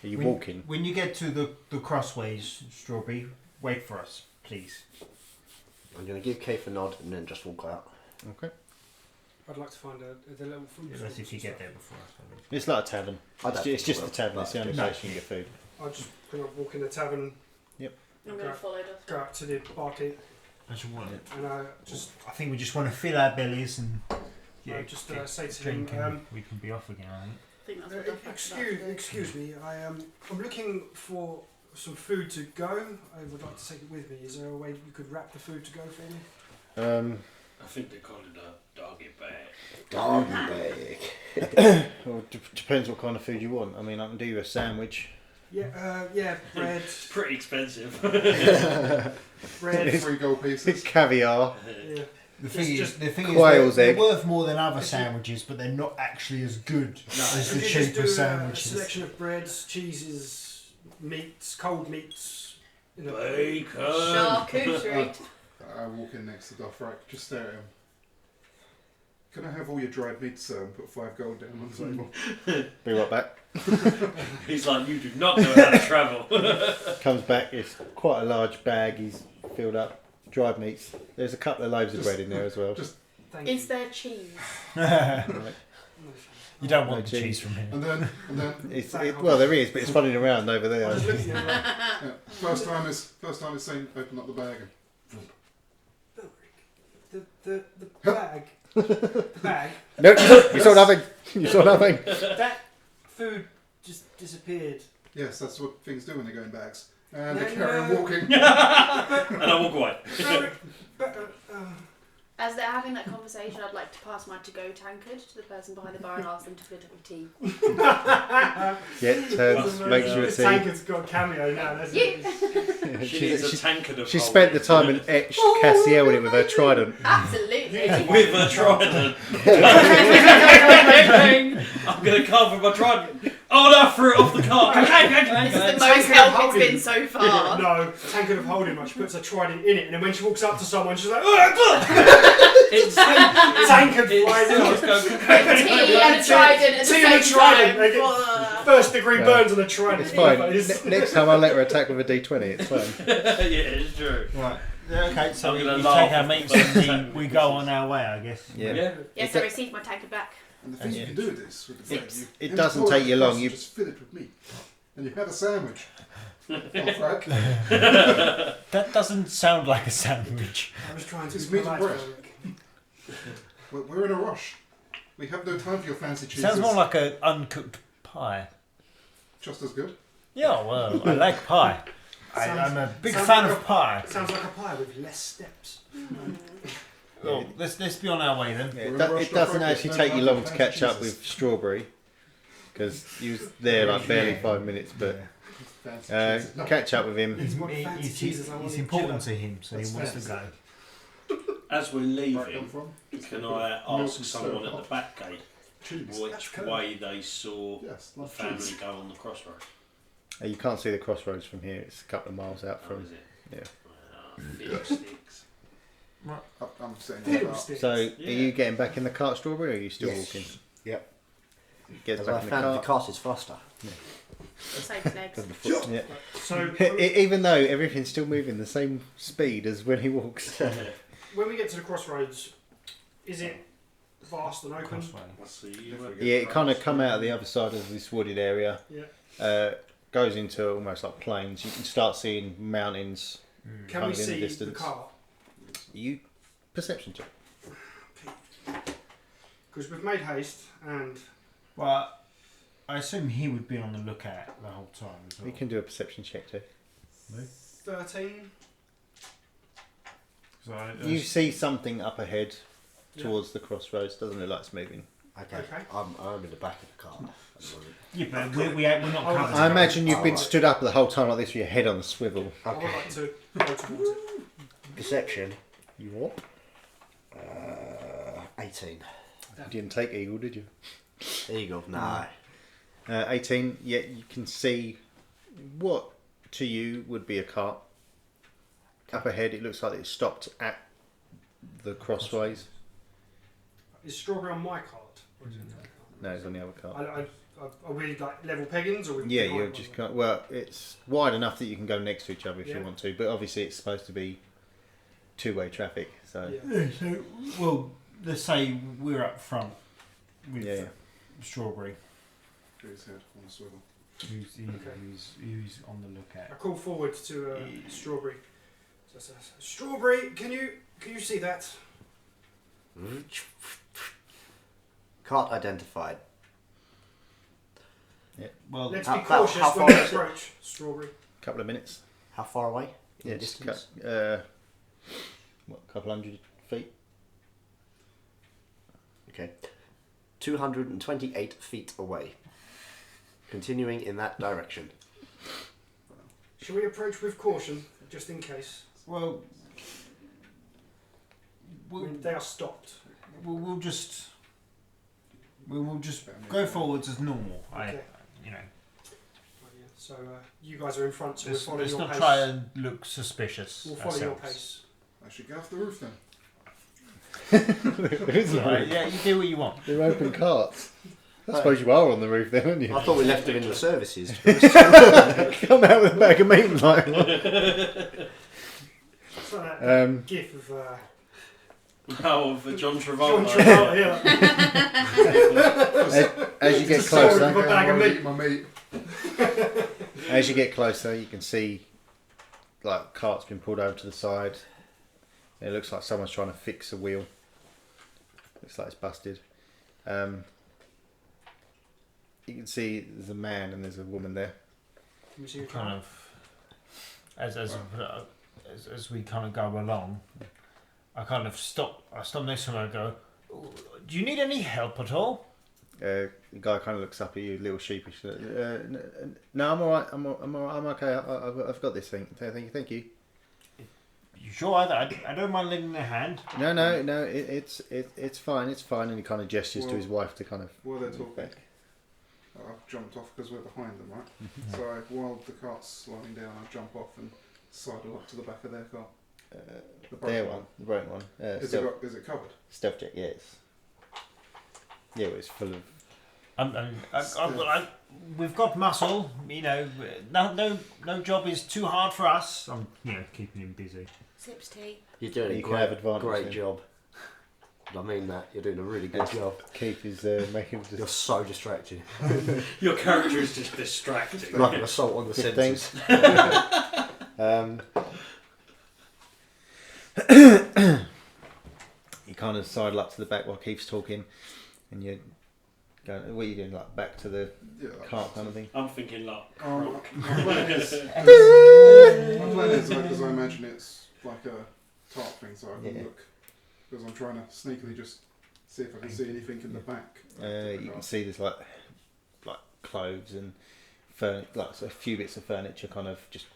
Are you When- walking? When you get to the crossways, Strawberry, wait for us, please. I'm going to give Kaith a nod and then just walk out. Okay. I'd like to find the little food. Unless stalls if you and get stuff. there before us. It's like a tavern. I It's, don't ju- it's think just I the will, tavern. It's the only No. place you can get food. I'll just walk in the tavern, I'm going to follow Dustin. go up to the barkeep, I just want it. and I think we just want to fill our bellies and I just get say to him, drink and we can be off again. I think. I think that's what Dustin excuse me, I'm looking for some food to go. I would like to take it with me. Is there a way that you could wrap the food to go for me? I think they call it a doggy bag. Doggy bag. Well, depends what kind of food you want. I mean, I can do you a sandwich. Yeah, bread, It's pretty expensive. bread. 3 gold pieces. Caviar. Yeah. The thing is, Quail's they're egg. worth more than other sandwiches, but they're not actually as good as the Could you just cheaper do a sandwiches. selection of breads, cheeses, meats, cold meats. In a Bacon. Charcuterie. I walk in next to Dothrak, just stare at him. Can I have all your dried meats, sir, and put 5 gold down on the table? Be right back. He's like, you do not know how to travel. Comes back. It's quite a large bag. He's filled up. Dried meats. There's a couple of loaves of bread in there as well. Thank Is you. there cheese? You don't want No the cheese. cheese from here. And then Well, there is, but it's running around over I there. was looking at that. yeah, first time is saying open up the bag. The bag. The bag. No, you saw nothing. You saw nothing. That food just disappeared. Yes, that's what things do when they go in bags. And No, they carry on no. walking. And I walk away. As they're having that conversation, I'd like to pass my to-go tankard to the person behind the bar and ask them to fill it up with tea. Yeah, turns, makes you a This tea. tankard's got a cameo now, hasn't it? She needs a tankard of She whole spent the meat. time and etched Cassiel in it with her trident. Absolutely. With a trident. I'm going to carve with my trident. Oh no, I threw it off the cart. This is the most help it's been so far. No, tankard of holding much. She puts a trident in it, and then when she walks up to someone, she's like, It's tankard flies in. It's going Tea and a trident at the Tea and a same trident. time. They get first degree Yeah. burns on a trident. It's fine. It's- Next time I'll let her attack with a D20. It's fine. Yeah, it's true. Right. Okay, so I'm we gonna take laugh our at meats the and we go on our way, I guess. Yeah. Yes, I received my tankard back. And the thing you can do with this, with the bread, It's- you it empty doesn't all take of you the long, crust, you- just fill it with meat. And you have a sandwich. Dothrak. That doesn't sound like a sandwich. I was trying to It's be meat and polite, bread. Ulrich. We're in a rush. We have no time for your fancy cheeses. Sounds more like an uncooked pie. Just as good. Yeah, well, I like pie. I'm a big sounds fan like of pie. Sounds like a pie with less steps. Well, let's be on our way then. Yeah, We're it, in a rush it doesn't to actually no take time you for long to fancy catch up cheeses. with Strawberry because you was there like barely 5 minutes, but Fancy cheeses. No. catch up with him. It's what fancy cheeses I want It's in important cheddar. to him, so That's he wants to fair. go. As we're Where it leaving, come from? can I ask someone at the back gate Cheese. which way they saw Yes, the like family cheese. go on the crossroads? You can't see the crossroads from here. It's a couple of miles out Oh, from. is it? yeah. Fiddlesticks. I'm saying Fiddlesticks. So, Yeah. are you getting back in the cart, Strawberry, or are you still Yes. walking? Yep. Gets As I back in the found the cart. cart is faster. Saves legs. Yeah. So Even though everything's still moving the same speed as when he walks. when we get to the crossroads, is it vast and open? See you. Yeah, it kind of come out of the other side of this wooded area. Yeah. Goes into almost like plains. You can start seeing mountains. Can Kind we of in the see the distance. car? You perception check. Because we've made haste and Well, I assume he would be on the lookout the whole time as well. You can do a perception check too. 13. So You see something up ahead Yeah. towards the crossroads. Doesn't look like it's moving. Okay. Okay. I'm in the back of the car. yeah, but we're not Oh, covered. I imagine you've been Alright. stood up the whole time like this with your head on the swivel. I would Okay. like to go towards it. Perception. You what? 18. You didn't take eagle, did you? Eagle. No. 18. Yeah, you can see what to you would be a cart. Up ahead, it looks like it's stopped at the crossways. Is strawberry on my card? Or is it their card? No, it's on the other cart. Are we like level peggings or? Yeah, you're just well. It's wide enough that you can go next to each other if Yeah. you want to, but obviously it's supposed to be two-way traffic. So Yeah. So, well, let's say we're up front with yeah. Strawberry, Put his head on the swivel. who's on the I lookout. call forward to strawberry. So it says, strawberry, can you see that? Cart identified. Well, Let's How- be how- cautious how when far we is it? approach strawberry. Couple of minutes. How far away? In Yeah, the just distance? what, a couple hundred feet. Okay. 228 feet away. Continuing in that direction. Shall we approach with caution, just in case? well, I mean, they are stopped. we'll just go forwards as normal. Okay. You know. Right, yeah. So you guys are in front, so we'll follow Let's your not pace. try and look suspicious. We'll follow your ourselves. pace. I should get off the roof then. There is no Right, roof. yeah, you do what you want. They're open carts. I suppose you are on the roof then, aren't you? I thought we left them in the services. Come out with a bag of meat and like. It's like that Um, gif of Oh, for John John Travolta. Travolta, yeah. as you get It's a sword closer, with a bag of meat. Eat my meat. as you get closer, you can see like cart's been pulled over to the side. It looks like someone's trying to fix a wheel. Looks like it's busted. You can see there's a man and there's a woman there. Can we see your Kind car? of as we kind of go along, I kind of stop. I stop next to him and I go, "Do you need any help at all?" The guy kind of looks up at you, a little sheepish. No, I'm all right. I'm all right. I'm okay. I've got this thing. Thank you. You sure? I don't mind lending a hand. No. It's fine. It's fine. And he kind of gestures to his wife to kind of. While they're talking, back. I've jumped off because we're behind them, right? So while the cart's slowing down, I jump off and sidle up to the back of their car. The Their broken one, the broken one. Is it covered? Stealth check, yes. Yeah, it's full of. We've got muscle. You know, no job is too hard for us. I'm keeping him busy. Sips tea. You're doing You a can have great, advantage great then. job. I mean that. You're doing a really good job. Keith is making You're just so distracting. Your character is just distracting. Like an assault on the 15. senses. You kind of sidle up to the back while Keith's talking, and you're going. What are you doing? Like back to the Yeah. cart kind of thing. I'm thinking like Oh, crook. my plan is because I imagine it's like a tarp thing, so I can Yeah. look. Because I'm trying to sneakily just see if I can see anything in the back. You can see there's like clothes and like so a few bits of furniture kind of just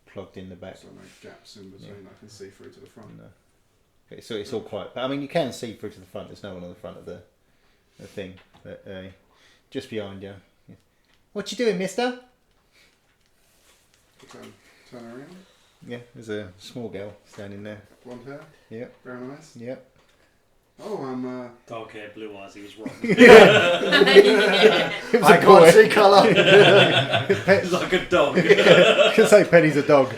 plugged in the back. So no gaps in between. I can see through to the front. No. Okay, so it's all quiet. But I mean, you can see through to the front. There's no one on the front of the thing. But just behind you. Yeah. What you doing, mister? Turn around. Yeah, there's a small girl standing there. Blonde hair. Yeah. Brown eyes. Yeah. Oh, I'm. Dark hair, blue eyes. He was wrong. I can't see colour. He's like a dog. I can say Penny's a dog.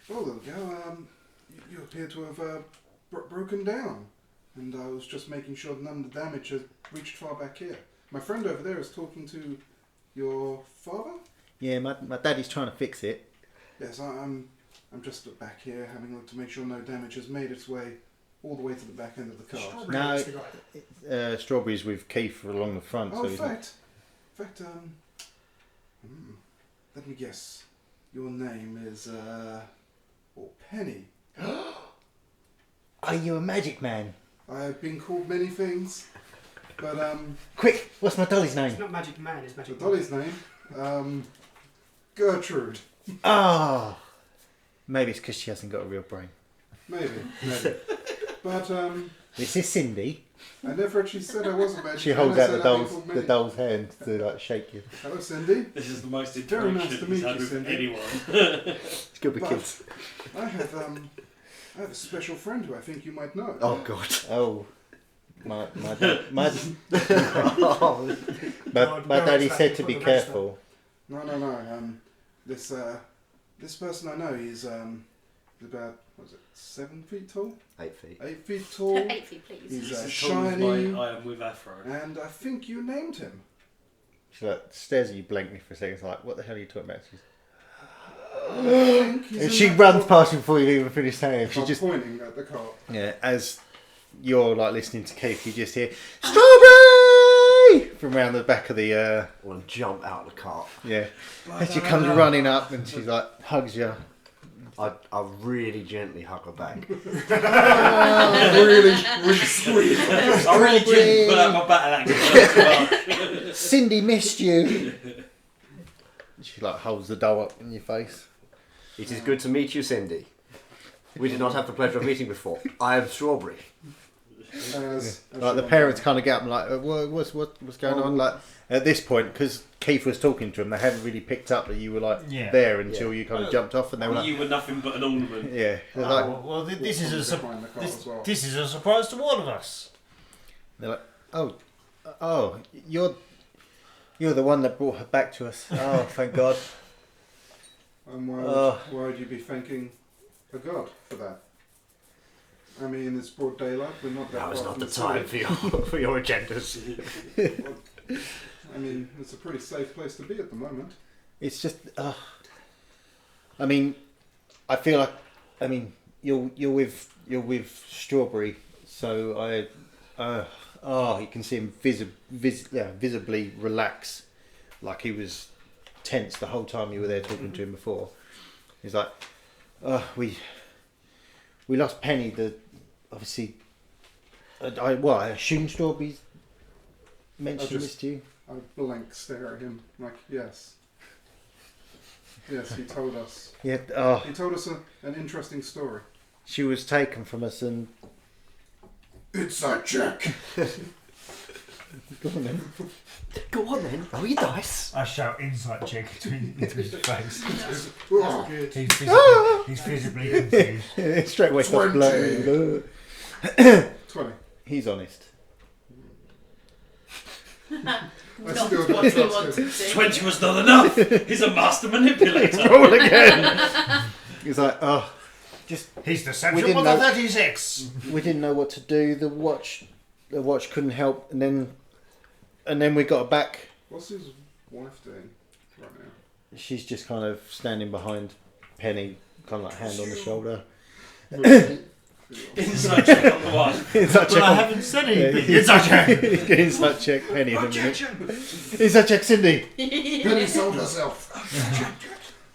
Well, little girl, you appear to have broken down, and I was just making sure none of the damage has reached far back here. My friend over there is talking to your father. Yeah, my daddy's trying to fix it. Yes, I'm just back here having a look to make sure no damage has made its way all the way to the back end of the car. Strawberry No, is the guy. Strawberries with Keith along the front. Oh, so in he's fact, let me guess. Your name is Penny. Are you a magic man? I have been called many things, but Quick, what's my dolly's name? It's not Magic Man, it's the Magic dolly's name, Gertrude. Ah, maybe it's because she hasn't got a real brain. Maybe. But This is Cindy. I never actually said I was a magic She man. holds I out said the I've been called the many. doll's hand to like shake you. Hello, Cindy. This is the most Very nice interaction to he's meet had you, with Cindy. anyone. It's good with But kids. I have a special friend who I think you might know. Oh God. Oh, my Oh, daddy said to be careful. No. This person I know, he's about, what is it, 7 feet tall? 8 feet. 8 feet tall. 8 feet, please. He's This is shiny. my I am with Afro. And I think you named him. She like stares at you blankly for a second. It's like, what the hell are you talking about? I think he's And in she that runs car. past you before you even finish saying. She I'm just pointing at the car. yeah. As you're like listening to Keith, you just hear strawberry from around the back of the I want to jump out of the cart. yeah. And she comes running up and she's like hugs you. I really gently hug her back. Really sweet. I really didn't put out my battle axe. Cindy missed you. She like holds the doll up in your face. It is good to meet you, Cindy. We did not have the pleasure of meeting before. I am Strawberry. As Like the you parents unpack. kind of get up and like, what's going on? Like at this point, because Keith was talking to them, they hadn't really picked up that you were like Yeah. there until you kind of jumped off, and they were like, You were nothing but an ornament. yeah, they're like, Well, this is a Behind the car as well. this is a surprise to all of us. they're like, oh, you're the one that brought her back to us. Oh, thank God. And Oh. why would you be thanking a god for that? I mean, it's broad daylight. We're not that Now is far not from the the time city. for your agendas. I mean, it's a pretty safe place to be at the moment. It's just, I mean, I feel like, I mean, you're with Strawberry, so you can see him visibly relax, like he was tense the whole time you were there talking to him before. He's like, we lost Penny. Obviously, I assume Strawberry's mentioned this to you. I blank stare at him, like, yes. Yes, he told us. Yeah. He told us an interesting story. She was taken from us, and It's a check. go on then. Go on then, roll your dice. I shout insight check into his face. Oh, Good. He's visibly confused. Straight away starts 20. blurring. 20. He's honest. Not still what don't he trust wanted him. to. 20 was not enough. He's a master manipulator. Roll again. He's like, His We deception didn't was a know- 36. we didn't know what to do. The watch couldn't help, and then we got back. What's his wife doing right now? She's just kind of standing behind Penny, kind of like hand on the shoulder. Inside check on the one. Inside check. Well, I on- haven't said anything. It's okay. He's getting inside check Penny in a minute. Objection! Inside check Cindy. Penny sold herself.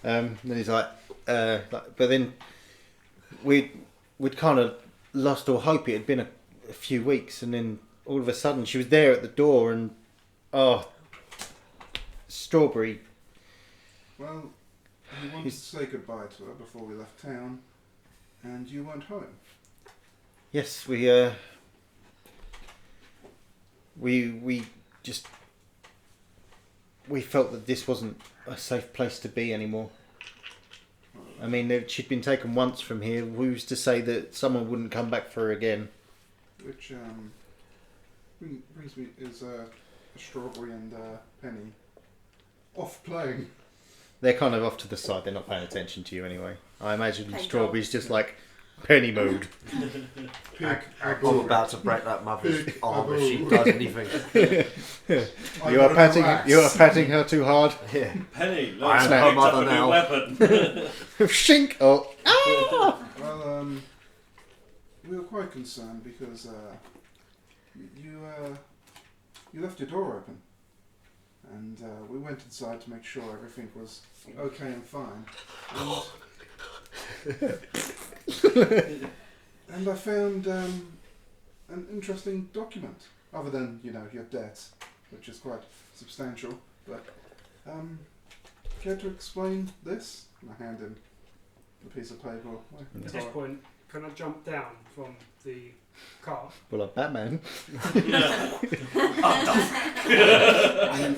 Then he's like, but then we'd kind of lost all hope. It had been a few weeks, and then all of a sudden she was there at the door, and Strawberry. Well, we wanted to say goodbye to her before we left town, and you weren't home. Yes, we just felt that this wasn't a safe place to be anymore. I mean, she'd been taken once from here. Who's to say that someone wouldn't come back for her again? Which brings me is Strawberry and Penny off playing. They're kind of off to the side. They're not paying attention to you anyway. I imagine Hey, Strawberry's just like Penny mode. I'm about to break that mother's Big arm if she Abu. does anything. You are patting her too hard. Yeah. Penny, look, I I am picked her up mother a new now. weapon. Shink! Oh, Well, we were quite concerned because you left your door open, and we went inside to make sure everything was okay and fine. And I found an interesting document, other than your debts, which is quite substantial. But care to explain this? And I hand him a piece of paper. At this point, can I jump down from the car? well, like Batman.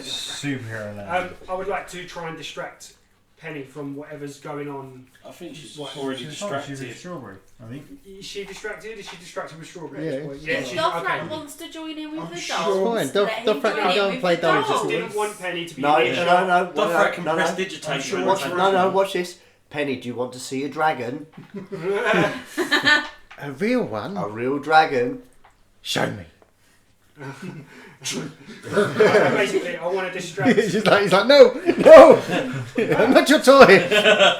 Superhero land. I would like to try and distract Penny from whatever's going on. I think she's What? already She's fine, distracted. she's a strawberry, I think. Is she distracted? Is she distracted with Strawberry? Yeah. At this point? Yeah, If she's Dothrak okay. wants to join in with I'm the sure- dolls, It's fine. let him Dothrak join can go in and play with the dolls. I just dolls. didn't want Penny to be No, near. no. Dothrak can no, press no. digitate. sure you Watch, and no, watch this. Penny, do you want to see a dragon? A real one? A real dragon? Show me. Basically, I want to distract. He's like, no, I'm not your toy.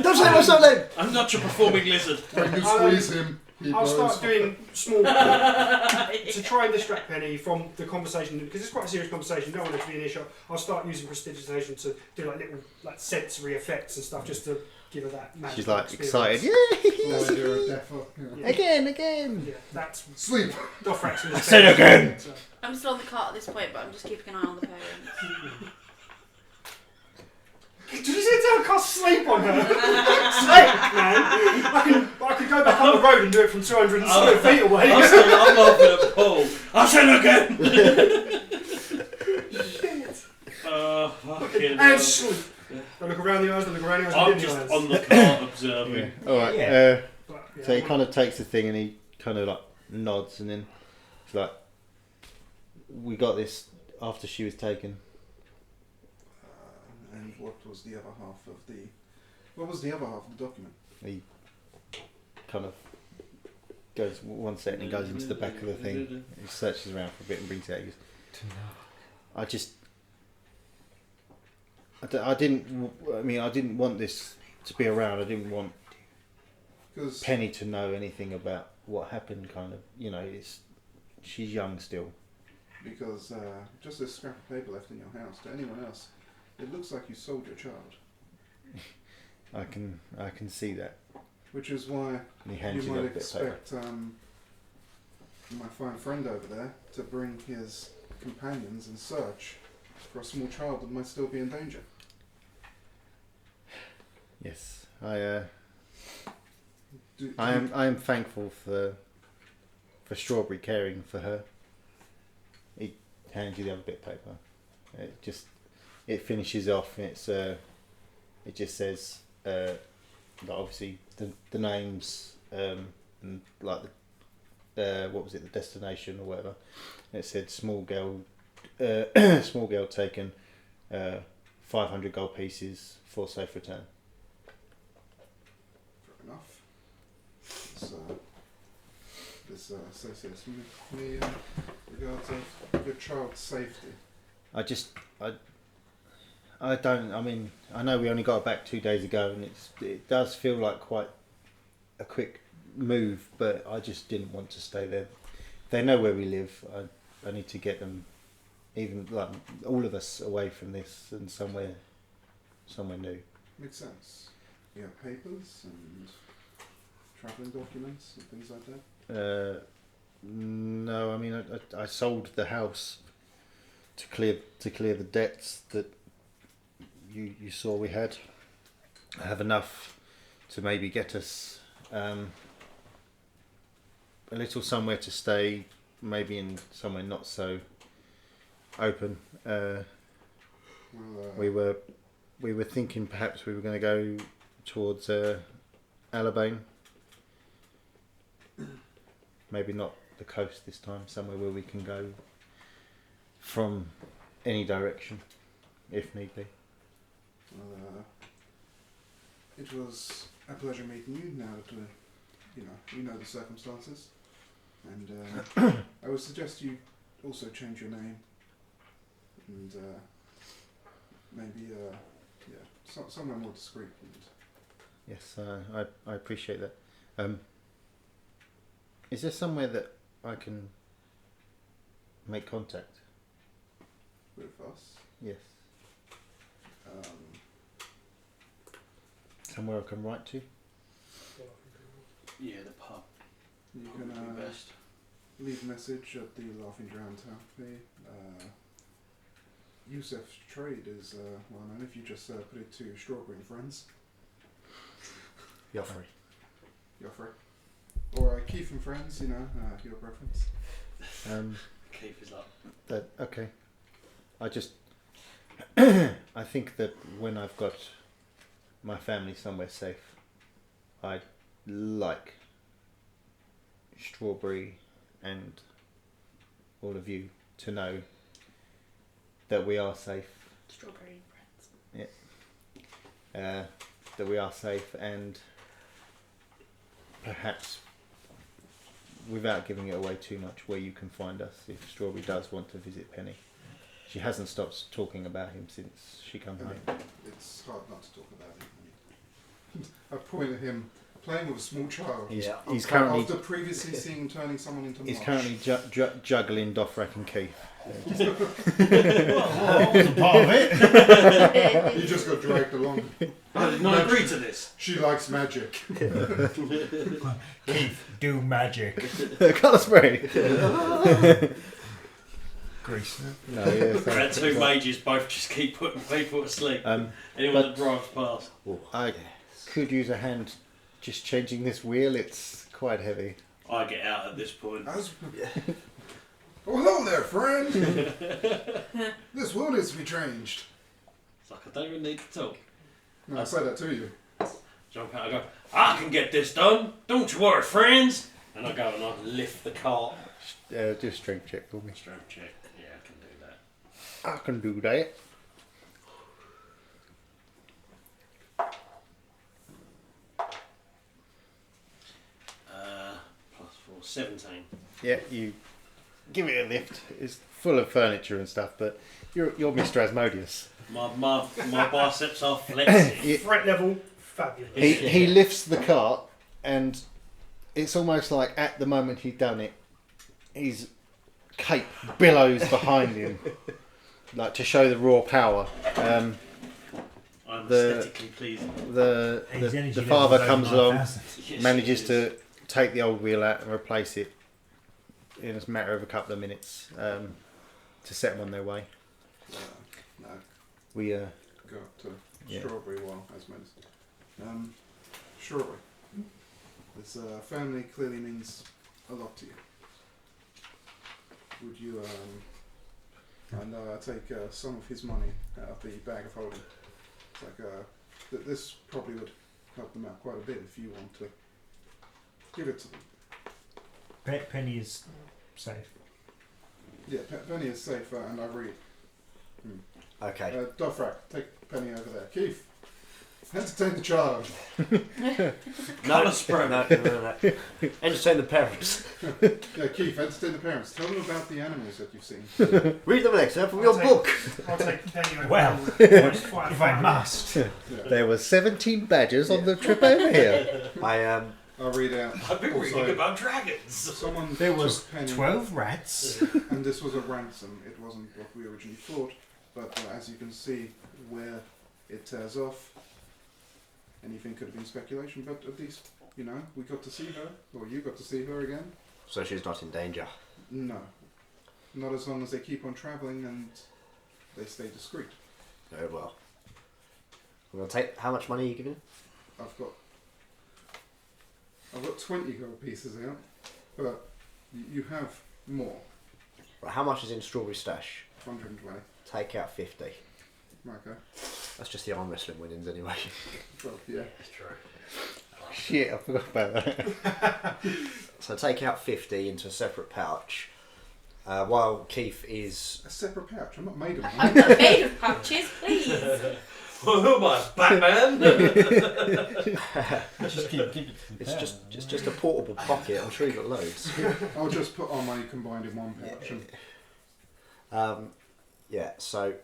Don't say my surname! I'm not your performing lizard. When you squeeze him, he I'll blows. start doing small to try and distract Penny from the conversation because it's quite a serious conversation. Don't want her to be in earshot. I'll start using prestidigitation to do little sensory effects and stuff just to give her that magic. She's like experience. excited. Oh, Yay! you're a defo. Yeah. Again. Yeah, that's Sleep. Dothrak's gonna Say it again. So, I'm still on the cart at this point, but I'm just keeping an eye on the parents. Did you sit down and cast sleep on her? Sleep, man! I could go back on the road and do it from 200 feet away. I'm laughing at Paul. I'll say it again! Shit. Fucking And sleep. I look around the eyes, I look around the eyes, I'm in just the eyes. on the cart observing. Yeah. All right. Yeah. But, yeah, So he kind of takes the thing and he kind of like nods and then it's like, we got this after she was taken. And what was the other half of the? What was the other half of the document? He kind of goes one second and goes into the back of the thing. He searches around for a bit and brings it out. He goes, I didn't want this to be around. I didn't want Because Penny to know anything about what happened. Kind of, she's young still. because just this scrap of paper left in your house. To anyone else, it looks like you sold your child. I can see that. Which is why And he hands you you might that bit of paper. expect my fine friend over there to bring his companions in search for a small child that might still be in danger. Yes, Do I am thankful for Strawberry caring for her. He hands you the other bit of paper. It finishes off. And it just says that obviously the names and like what was it, the destination or whatever. It said small girl taken, 500 gold pieces for safe return. Fair enough. This associates me regards of your child's safety. I know we only got back 2 days ago and it does feel like quite a quick move, but I just didn't want to stay there. They know where we live. I need to get them, even like all of us, away from this and somewhere new. Makes sense. You have papers and travelling documents and things like that. No, I mean I sold the house to clear the debts that you saw we had. I have enough to maybe get us a little somewhere to stay, maybe in somewhere not so open. We were thinking perhaps we were going to go towards Alabane. Maybe not the coast this time, somewhere where we can go from any direction, if need be. It was a pleasure meeting you. Now that you know the circumstances, and I would suggest you also change your name and maybe somewhere more discreet. Yes, I appreciate that. Is there somewhere that I can make contact? With us. Yes. Somewhere I can write to? Yeah, the pub. You Would can be best. leave a message at the Laughing Drown Tamepy. Yusef's trade is well known if you just put it to Strawberry and Friends. Joffrey. Or Keith and Friends, your preference. Keith is up. Okay. I think that when I've got my family somewhere safe, I'd like Strawberry and all of you to know that we are safe. Strawberry and friends. That we are safe, and perhaps without giving it away too much, where you can find us if Strawberry does want to visit Penny. She hasn't stopped talking about him since she come here. It's hard not to talk about him. I point at him playing with a small child. He's currently After previously seeing turning someone into he's mush. currently juggling Dothrak and Keith. Well, I wasn't part of it. He just got dragged along. I did not agree to this. She likes magic. Keith, do magic. Colour spray. Grease. No, yeah, We had two mages both just keep putting people to sleep. Anyone that drives past. I could use a hand just changing this wheel. It's quite heavy. I get out at this point. Oh, hello there, friend. This wheel needs to be changed. It's like I don't even need to talk. No, I say that to you. Jump out, I go, I can get this done. Don't you worry, friends. And I go and I lift the cart. Do a strength check for me. Strength check. Yeah, I can do that. I can do that. +4, 17. Yeah, you give it a lift. It's full of furniture and stuff, but you're Mr. Asmodeus. My biceps are flexing. Threat level, fabulous. He lifts the cart, and it's almost like at the moment he'd done it, his cape billows behind him, like to show the raw power. I'm aesthetically pleasing. The father comes along, manages to take the old wheel out and replace it in a matter of a couple of minutes to set them on their way. No, We got Yeah. strawberry while as medicine. Strawberry. This family clearly means a lot to you. Would you take some of his money out of the bag of holding? It's like this probably would help them out quite a bit if you want to give it to them. Penny is safe. Yeah, Penny is safe, and I read. Okay. Dothrak, take Penny over there. Keith, entertain the child. Colour spray. No. Entertain the parents. Yeah, Keith, entertain the parents. Tell them about the animals that you've seen. Read them an excerpt from your book. I'll take Penny over. Well, if I must. Yeah. There were 17 badgers on the trip over here. I'll read out. I've been Also, reading about dragons. Someone There was took Penny, 12 rats. and this was a ransom. It wasn't what we originally thought, but as you can see where it tears off, anything could have been speculation, but at least, we got to see her, or you got to see her again. So she's not in danger. No. Not as long as they keep on travelling and they stay discreet. Very well. I'm gonna take. How much money are you giving? I've got 20 gold pieces out, but you have more. Right, how much is in Strawberry Stash? 120. Take out 50. Okay. That's just the arm wrestling winnings anyway. Well, yeah. That's true. Shit, I forgot about that. So take out 50 into a separate pouch. While Keith is... A separate pouch. I'm not made of I'm one. not made of pouches, please. Well, who am I, Batman? Just give it to the It's parents. just a portable pocket. I'm sure you've got loads. I'll just put our money combined in one pouch Yeah, so...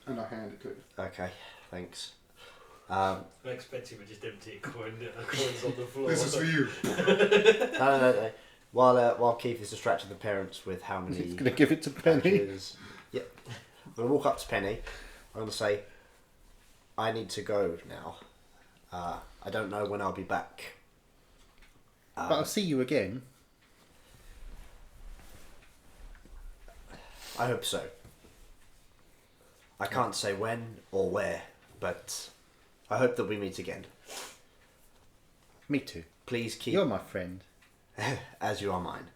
and I hand it to you. Okay, thanks. I expect him to just empty a coins on the floor. This is for you. No. While Keith is distracting the parents with how many... He's going to give it to Penny. pouches- Yep. I'm going to walk up to Penny. I'm going to say, I need to go now. I don't know when I'll be back. But I'll see you again. I hope so. I can't say when or where, but I hope that we meet again. Me too. Please keep... You're my friend. as you are mine.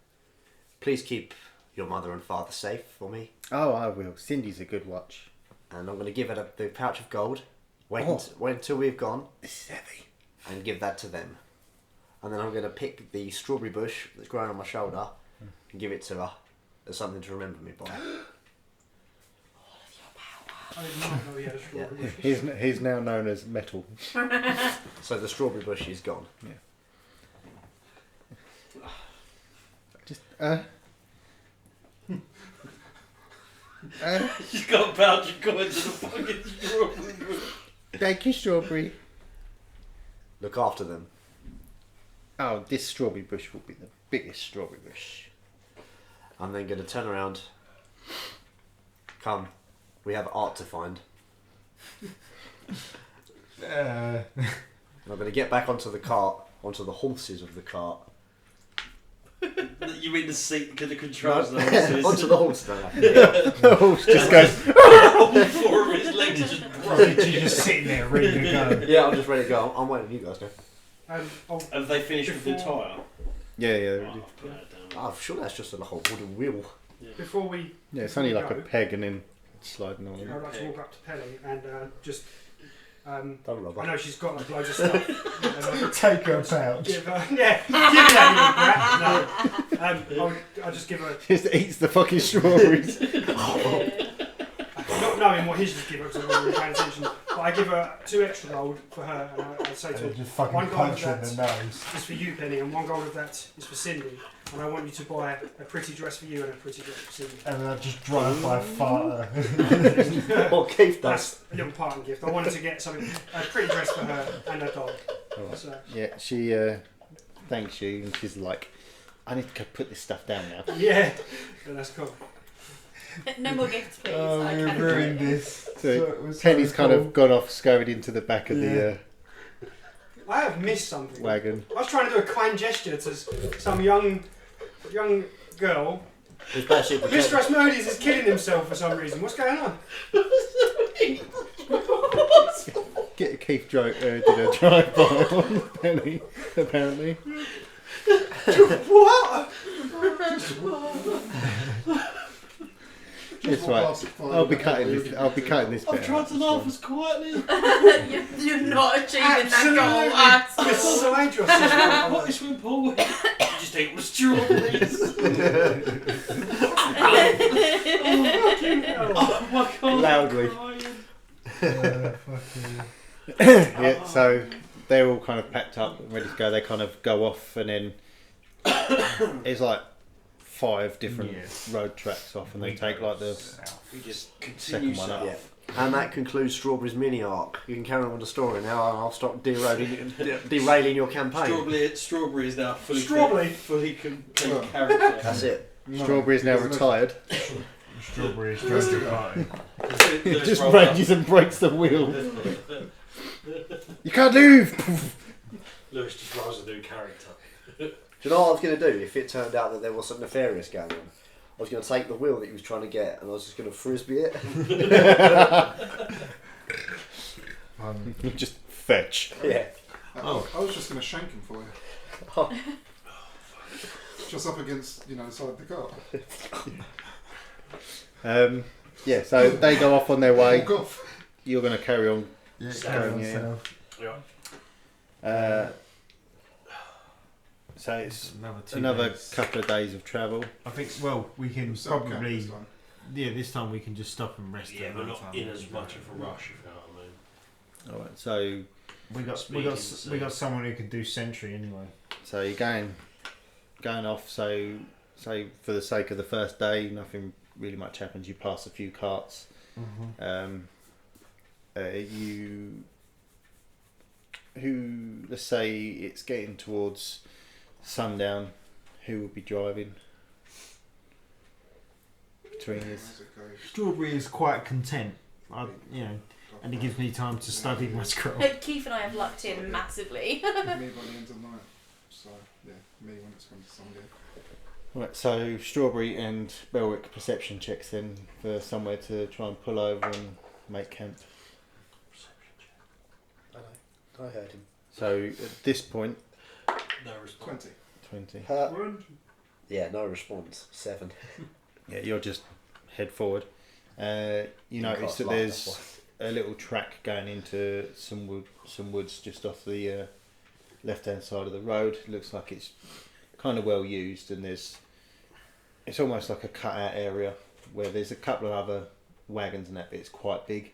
Please keep your mother and father safe for me. Oh, I will. Cindy's a good watch. And I'm going to give it the pouch of gold. Wait Oh. until we've gone This is heavy. and give that to them. And then I'm going to pick the strawberry bush that's growing on my shoulder and give it to her as something to remember me by. I didn't know he had a strawberry. He's now known as Metal. So the strawberry bush is gone. Just, She's got a pouch of coins and a fucking strawberry. thank you, Strawberry. Look after them. Oh, this strawberry bush will be the biggest strawberry bush. I'm then going to turn around. Come, we have art to find. And I'm going to get back onto the cart, onto the horses of the cart. That You mean the seat because the controls No. there? Onto the horse now. The horse just goes. All four of his legs just broke. You're just sitting there ready to go. Yeah, I'm just ready to go. I'm waiting for you guys now. Have they finished with the tyre? Yeah, yeah. Oh, I'll put that down. I'm sure that's just a whole wooden wheel. Before we Yeah, it's only like a peg and then sliding on. I'd like to walk up to Penny and just. Don't rub I her. know she's got like loads of stuff. Take her pouch. Give her, yeah, give her that little brat. No, I'll just give her, Just eats the fucking strawberries. not knowing what he's just give her because I'm not really paying attention, but I give her 2 extra gold for her, and I say to her, Just fucking one gold punch of her in that the nose. is for you, Penny, and 1 gold of that is for Cindy, and I want you to buy a pretty dress for you and a pretty dress for Cindy. And then I just drive by farther. What Keith does. That's a little parting gift. I wanted to get something, a pretty dress for her and her dog. Alright. So, Yeah, she thanks you, and she's like, I need to go put this stuff down now. yeah, that's cool. No more gifts, please. Oh, I we can't ruined do it. this. So it was Penny's so kind cool. of gone off, scurried into the back of the I have missed something. wagon. I was trying to do a kind gesture to some young girl. It's basically Mr. Asmodeus is killing himself for some reason. What's going on? Keith did a drive-by on Penny, apparently. What? It's right. I'll be cutting this. I'll be cutting this bit. I'm trying to out, laugh it's as quietly. You're not achieving Absolutely. that goal at It's all. so dangerous. What is when Paul went? You just ate the strawberries. Oh my god. Loudly. I'm Yeah, so they're all kind of packed up and ready to go. They kind of go off, and then it's like 5 different road tracks off, and they take like the We just continue second one up. Yeah. And that concludes Strawberry's mini arc. You can carry on with the story now, and I'll stop derailing your campaign. Strawberry is now fully Strawberry? fully complete character. That's it. Strawberry is now retired. Strawberry is just a party. It just ranges and breaks the wheel. You can't move. Lewis just rolls a new character. Do you know what I was going to do if it turned out that there was something nefarious going on? I was going to take the wheel that he was trying to get, and I was just going to frisbee it. Just fetch. Yeah. I was just going to shank him for you. Oh. Just up against, the side of the car. Yeah, so they go off on their way. Walk off. You're going to carry on. Yeah, Going, yeah. So it's another couple of days of travel. I think. Well, we can It's okay probably. this time. Yeah, this time we can just stop and rest. Yeah, at we're night not time. in as much of a rush, if you know what I mean. All right, so We got someone who can do sentry anyway. you're going off. So for the sake of the first day, nothing really much happens. You pass a few carts. Let's say it's getting towards sundown. Who will be driving between us? As it goes. Strawberry is quite content. And it gives me time to study my scroll. Keith and I have lucked in massively. Me by the end of the night. So, yeah, me when it's going to Sunday. Right, so Strawberry and Belwick perception checks then for somewhere to try and pull over and make camp. I heard him. So at this point, No response. 20. 20. Yeah, no response. 7. Yeah, you'll just head forward. You notice that there's a little track going into some woods just off the left-hand side of the road. It looks like it's kind of well used, and it's almost like a cut-out area where there's a couple of other wagons and that, but it's quite big.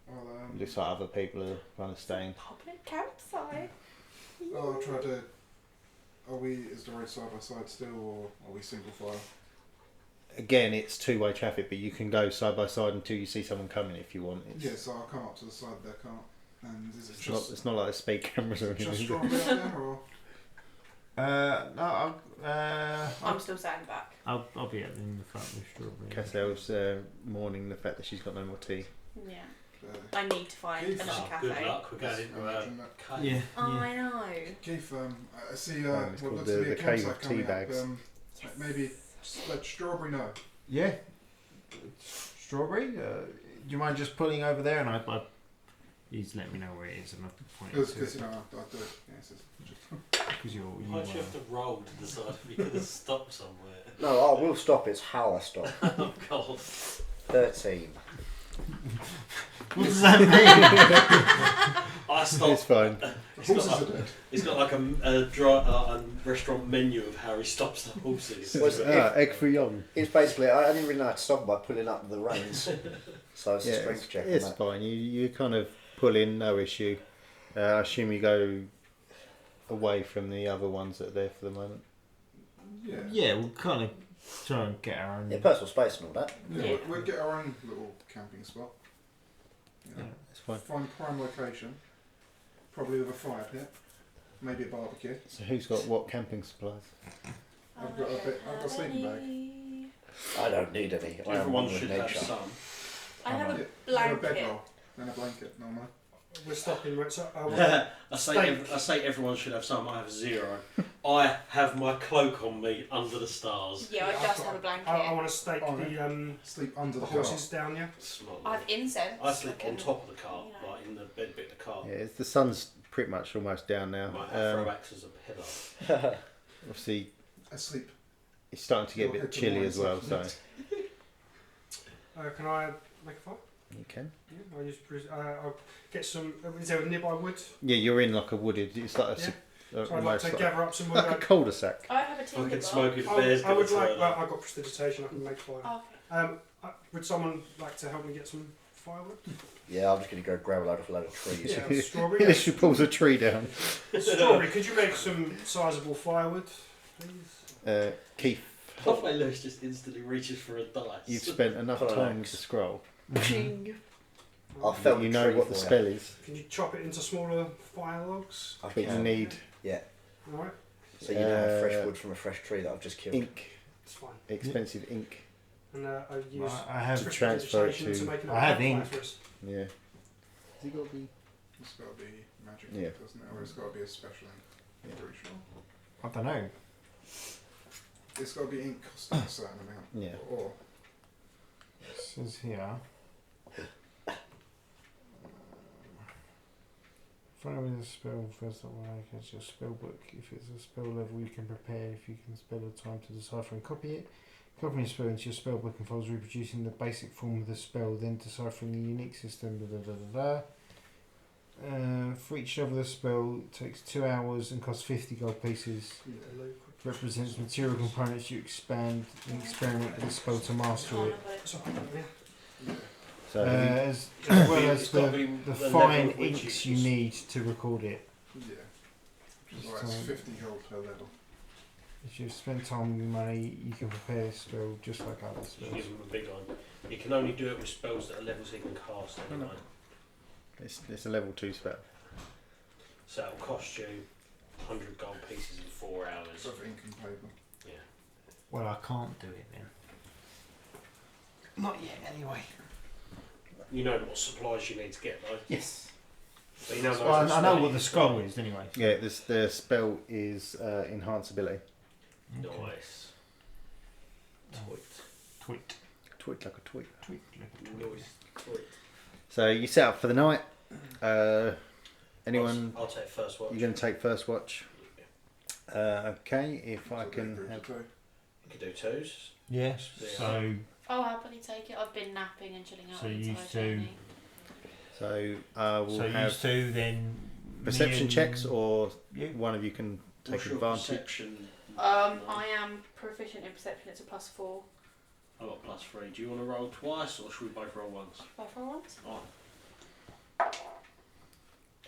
It looks like other people are kind of staying. Public campsite. I'll try to... Is the road side by side still, or are we single file? Again, it's two-way traffic, but you can go side by side until you see someone coming if you want. Yeah, so I'll come up to the side of their car. And is it It's not like a speed cameras or just anything. Strawberry out there, or... No, I'm still standing back. I'll be in the front with Strawberry. Casselle's mourning the fact that she's got no more tea. Yeah. I need to find Keith, another Good cafe. luck. We're going into a cave. Yeah. I know. Keith, I see It's what called looks to be the a Cave campsite of Tea coming up. Bags. Maybe let Strawberry know. Yeah. Strawberry, do you mind just pulling over there and he's let me know where it is and I've pointed to Because it. I'll do it. Yeah, it's just, Because Why'd you have to roll to decide if you could have stopped somewhere? No, I will stop. It's how I stop. Oh God. 13. What does that mean? I stopped. It's fine. horses are dead. He's got like a restaurant menu of how he stops the horses. Was it- Egg for young. It's basically, I didn't really know how to stop by pulling up the reins. So it's a Yeah, strength check. it's on that. fine. You kind of pull in, no issue. I assume you go away from the other ones that are there for the moment. Yeah. Yeah, we'll kind of try and get our own. Yeah, personal space and all that. Yeah, Yeah. We'll get our own little camping spot. You know, It's fine. find prime location, probably with a fire pit, maybe a barbecue. So who's got what camping supplies? I've got a sleeping bag. I don't need any. I am Everyone one with should have nature. some. I have a Yeah, a blanket. bedroll and a blanket, normally. We're stopping right. So I say everyone should have some. I have 0. I have my cloak on me under the stars. Yeah, I just have a blanket. I want to stake Oh, the Sleep under the the car. horses down. Yeah. It's not I have incense. I sleep on can- top of the cart, you know. like in the bed bit of the cart. Yeah, the sun's pretty much almost down now. Might have throw axe as a pillow. Obviously, Asleep. it's starting to get a bit chilly as well, so Can I make a fire? you can. Yeah. I'll get some. Is there a nearby wood? Yeah, you're in like a wooded. It's like So I'd like almost to like, gather up some wood. like a cul-de-sac. I have a I tinder can box. smoke if bears I would gonna like. turn Well, up. I've got prestidigitation. I can make fire. Oh, okay. Would someone like to help me get some firewood? Yeah, I'm just going to go grab a load of trees. Yeah, strawberry. She pulls a tree down. Strawberry, could you make some sizable firewood, please? Keith, Halfway Lewis just instantly reaches for a dice. you've spent enough Put an time with axe. the scroll. I'll fell You the know tree what the for you. spell is, Can you chop it into smaller fire logs? I but you can. need All right, So you now have fresh wood from a fresh tree that I've just killed. ink, it's fine. expensive ink. And I use I have To transfer prestidigitation to- make an I have campfire ink. for us. Yeah. Has he got to be? It's got to be magic, Yeah. doesn't it? Or it's got to be a special ink. I'm Yeah. pretty sure. I don't know. It's got to be ink costing a certain amount. Yeah. Or It says here. Following the spell, first of all, as your spell book. If it's a spell level, you can prepare. If you can spend the time to decipher and copy it. Copying a spell into your spell book involves reproducing the basic form of the spell, then deciphering the unique system. For each level of the spell, it takes 2 hours and costs 50 gold pieces. Represents material components you expand and experiment with the spell to master Oh, it. no, but it's- So, yeah. yeah. So As well It's as gotta the be the level fine at which inks you you need to record it. Yeah. Right, it's 50 gold per level. If you spend time and money, you can prepare a spell just like other Just spells. give him a big one. You can only do it with spells that are levels he can cast anyway. it's a level 2 spell. So it'll cost you 100 gold pieces in 4 hours. Of ink and paper. Yeah. Well, I can't do it then. Not yet, anyway. You know what supplies you need to get though. Yes. But you know Well, I know what the scroll is anyway. Yeah, the spell is enhanceability. Okay. Nice. Tweet. Tweet. Tweet like a tweet. Tweet. Like a tweet. Nice. Tweet. So you set up for the night. Anyone? I'll take first watch. You're going to take first watch. Okay, if I So can they have. agree to You could do twos. Yes. Yeah. So I'll happily take it. I've been napping and chilling out. So the you entire two- journey. So I will so have used to then perception me and checks, or you. one of you can take What's your advantage. perception? I am proficient in perception. It's a +4. I've got +3. Do you want to roll twice or should we both roll once? By 4 once. Oh.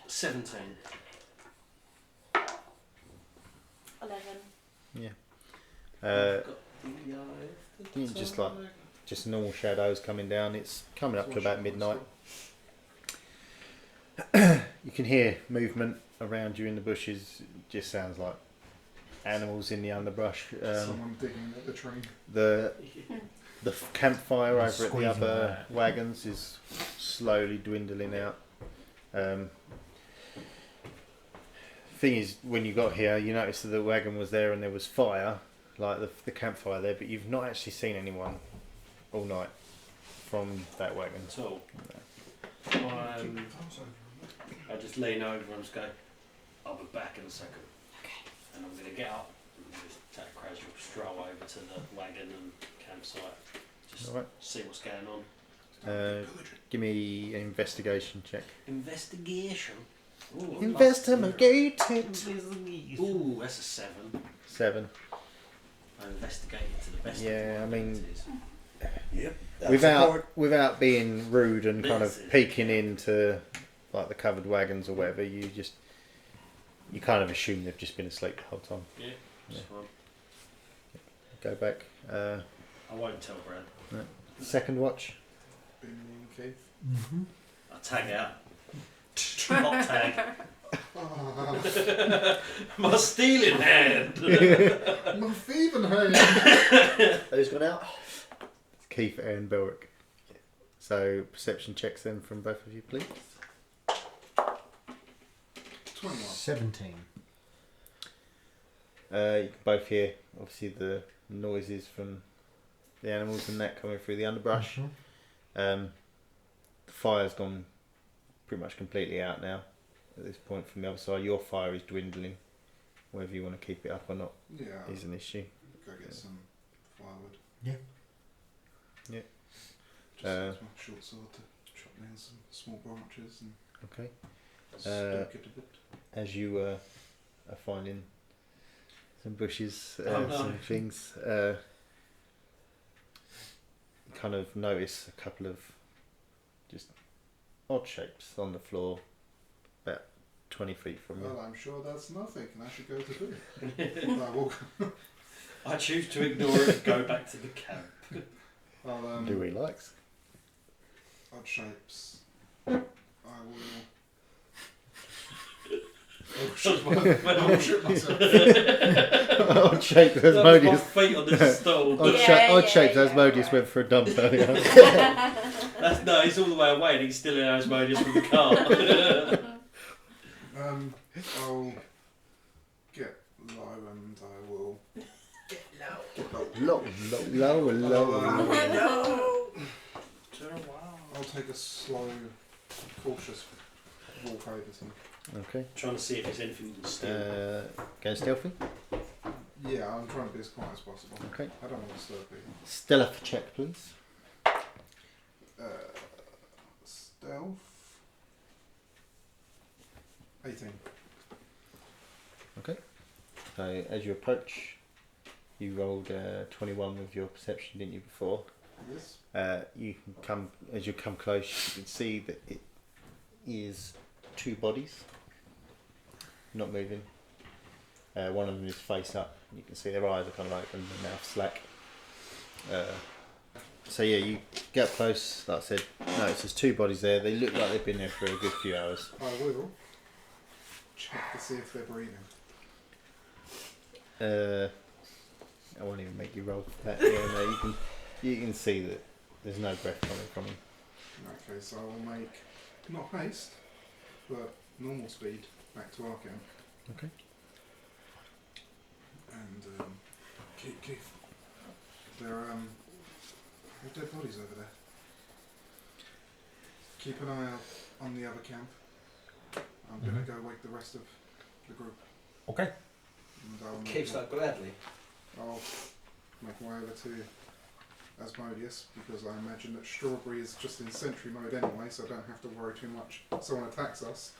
17. 11. You just like just normal shadows coming down. It's coming up to about midnight. You can hear movement around you in the bushes. It just sounds like animals in the underbrush. Someone digging at the tree. The campfire over at the Squeezing other that. wagons is slowly dwindling out. Thing is, when you got here, you noticed that the wagon was there and there was fire like the campfire there, but you've not actually seen anyone all night from that wagon. At all. I just lean over and just go, I'll be back in a second. Okay. And I'm going to get up and just take a casual stroll over to the wagon and campsite. Just Alright. see what's going on. Give me an investigation check. Investigation. Ooh, Investigate it. Ooh, that's a 7. 7. I investigated to the best Yeah, of my I mean, abilities. Yep. Without being rude and kind This of is- peeking into like the covered wagons or whatever, you kind of assume they've just been asleep the whole time. Yeah, that's fine. Go back. I won't tell Brad. Second watch. Bimini and Keith. Mm-hmm. I'll tag out. Not tag. My stealing hand. My thieving hand. Who's gone out? Keith and Belric. So perception checks then from both of you, please. 21. 17. You can both hear obviously the noises from the animals and that coming through the underbrush. Mhm. The fire's gone pretty much completely out now at this point from the other side. Your fire is dwindling. Whether you want to keep it up or not Yeah. is an issue. Go get some firewood. Yeah. Yeah. Just use my short sword to chop down some small branches and Okay. stoke it a bit. As you are finding some bushes, Oh, no. some things, you kind of notice a couple of just odd shapes on the floor about 20 feet from you. Well, I'm sure that's nothing, and I should go to do it. I will. I choose to ignore it and go back to the camp. I'll, Do he likes? odd shapes. I will. Oh shit! I will shoot myself. Odd shapes, That was my Asmodeus. feet on this stall. Odd, odd shapes, Asmodeus right. went for a dump earlier. No, he's all the way away and he's still in Asmodeus from the car. I'll get low and I will. Get low. Low. I'll take a slow, cautious walk over to him. Okay. Trying to see if there's anything you can steal. Go stealthy. Yeah, I'm trying to be as quiet as possible. Okay. I don't want to disturb people. Stealth check, please. Stealth. 18. Okay. So as you approach, you rolled 21 with your perception, didn't you, before? Yes. You can come as you come close. You can see that it is 2 bodies, not moving. One of them is face up. You can see their eyes are kind of open, their mouth slack. So yeah, you get up close. Like I said, notice there's 2 bodies there. They look like they've been there for a good few hours. I will check to see if they're breathing. I won't even make you roll for that. Yeah, no, you can see that there's no breath coming from them. In that case, I will make not haste, but normal speed back to our camp. Okay. And Keith, there are dead bodies over there. Keep an eye out on the other camp. I'm gonna go wake the rest of the group. Okay. And I'll Keeps that gladly. I'll make my way over to Asmodeus because I imagine that Strawberry is just in sentry mode anyway, so I don't have to worry too much. If someone attacks us,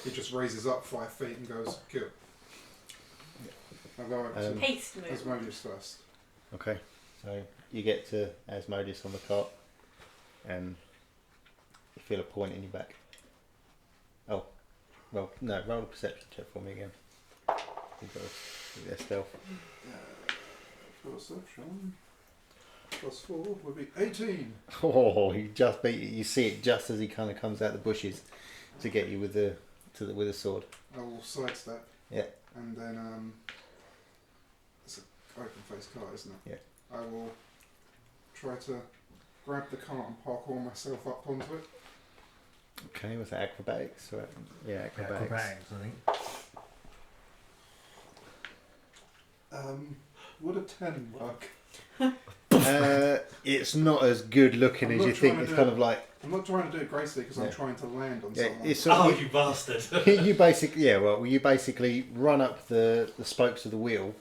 he just raises up 5 feet and goes, kill. I'll go over to Haste move. Asmodeus first. Okay. So you get to Asmodeus on the cart, and you feel a point in your back. Oh, well, no. Roll a perception check for me again. You've got their stealth. Perception +4 would be 18. Oh, you just beat it. You see it just as he kind of comes out the bushes to get you with the with a sword. I will sidestep. Yeah. And then it's an open face car, isn't it? Yeah. I will try to grab the cart and parkour myself up onto it. Okay, was that acrobatics? Or, yeah, acrobatics. I think. Would a 10 work? It's not as good looking I'm as not you think. trying It's to kind do of like I'm not trying to do it gracefully because Yeah. I'm trying to land on yeah, someone. it's Oh, you bastard! you basically you basically run up the spokes of the wheel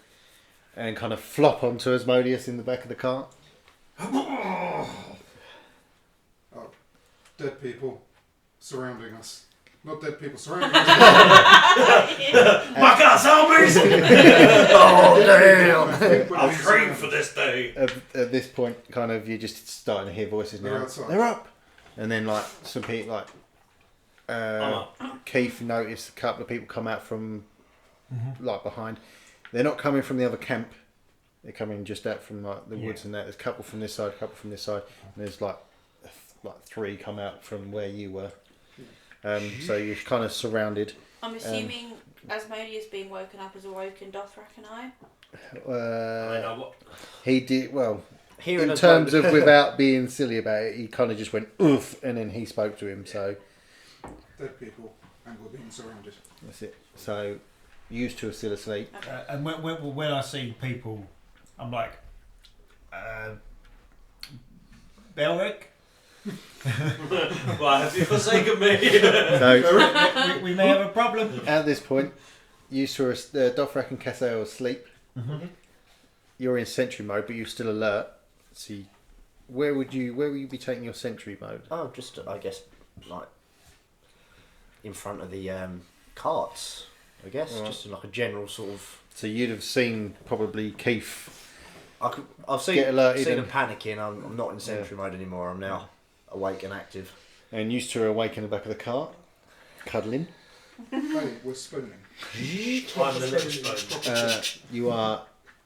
and kind of flop onto Asmodeus in the back of the cart. Dead people surrounding us. Not dead people surrounding us. My God, zombies! Oh damn! I've trained for this day. At this point, kind of you're just starting to hear voices They're now. outside. They're up, and then like some people Keith noticed a couple of people come out from like behind. They're not coming from the other camp. They're coming just out from like the woods and that. There's a couple from this side, a couple from this side, and there's like three come out from where you were. So you're kind of surrounded. I'm assuming Asmodeus being woken up has awoken Dothrak and I. I know what. He did well. Hearing In a terms boat- of without being silly about it, he kind of just went oof, and then he spoke to him. So Dead people and we're being surrounded. that's it. So used to are still asleep. And when I see people, I'm like, Belric? Why have you forsaken me? So we may have a problem. at this point, used to Dothrak and Cassel are asleep. You're in sentry mode, but you're still alert. See, where will you be taking your sentry mode? Oh, just I guess like in front of the carts. I guess Right. just in like a general sort of. So you'd have seen probably Keith. I've seen Get alerted him and- panicking. I'm not in sentry mode anymore. I'm now awake and active. And used to are awake in the back of the cart, cuddling. Hey, we're spooning. I'm the little stone. You are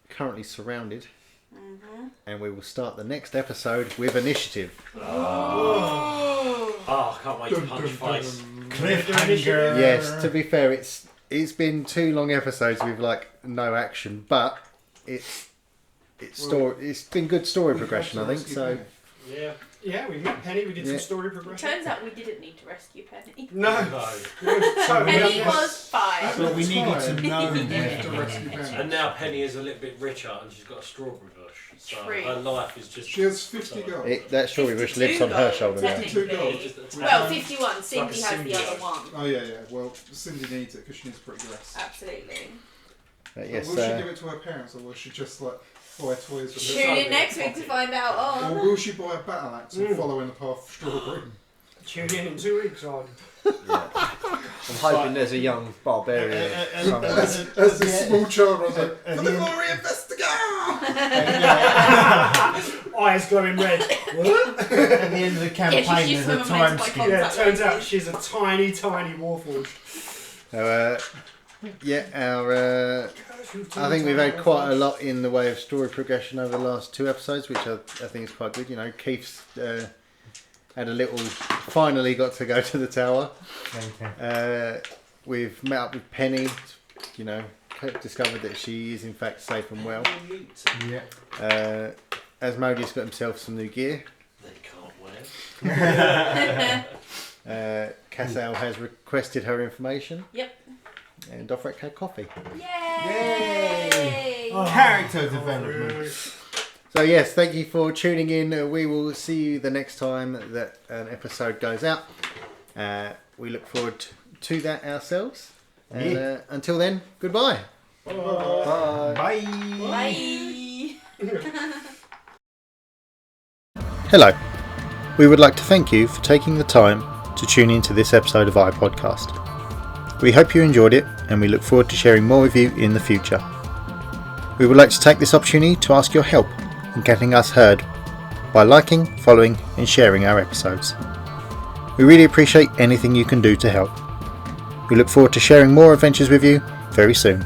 currently surrounded, Mm-hmm. and we will start the next episode with initiative. Oh, I can't wait to punch face. Cliffhanger. Yes, to be fair, it's been 2 long episodes with like no action, but it's been good story progression, I think. So Yeah. Yeah, we met Penny. We did Yeah. some story progression. Turns out we didn't need to rescue Penny. No, No. totally Penny unnecessary. was fine. But we needed to know. We have to rescue Penny. And now Penny is a little bit richer and she's got a strawberry bush. So True. her life is just. She has 50 gold. that story bush lives on her shoulder now. 52 gold. It's just a Well, tiny- 51. Cindy like a has the symbiote. other one. Oh yeah. Well, Cindy needs it because she needs a pretty dress. Absolutely. Yes, will she give it to her parents, or will she just like buy toys with Tune her? in next week to find out. Or Oh. will she buy a battle axe and follow in the path of Strawberry? Tune in 2 weeks on. Yeah. I'm hoping there's a young barbarian somewhere. As this small child runs like, for the glory of Vestager! Eyes glowing red. What? At the end of the Yeah, she's campaign, just there's a swimming time by skip. contact Yeah, it turns out lenses. she's a tiny, tiny warforged. So, I think we've had quite a lot in the way of story progression over the last 2 episodes, which I think is quite good. You know, Keith's had a little, finally got to go to the tower. We've met up with Penny, you know, discovered that she is in fact safe and well. Yeah. Asmodeus got himself some new gear. They can't wear. Cassel has requested her information. Yep. And Dothrak had coffee. Yay! Character development. So yes, thank you for tuning in. We will see you the next time that an episode goes out. We look forward to that ourselves. And until then, goodbye. Bye. Bye. Hello. We would like to thank you for taking the time to tune into this episode of iPodcast. We hope you enjoyed it, and we look forward to sharing more with you in the future. We would like to take this opportunity to ask your help in getting us heard by liking, following and sharing our episodes. We really appreciate anything you can do to help. We look forward to sharing more adventures with you very soon.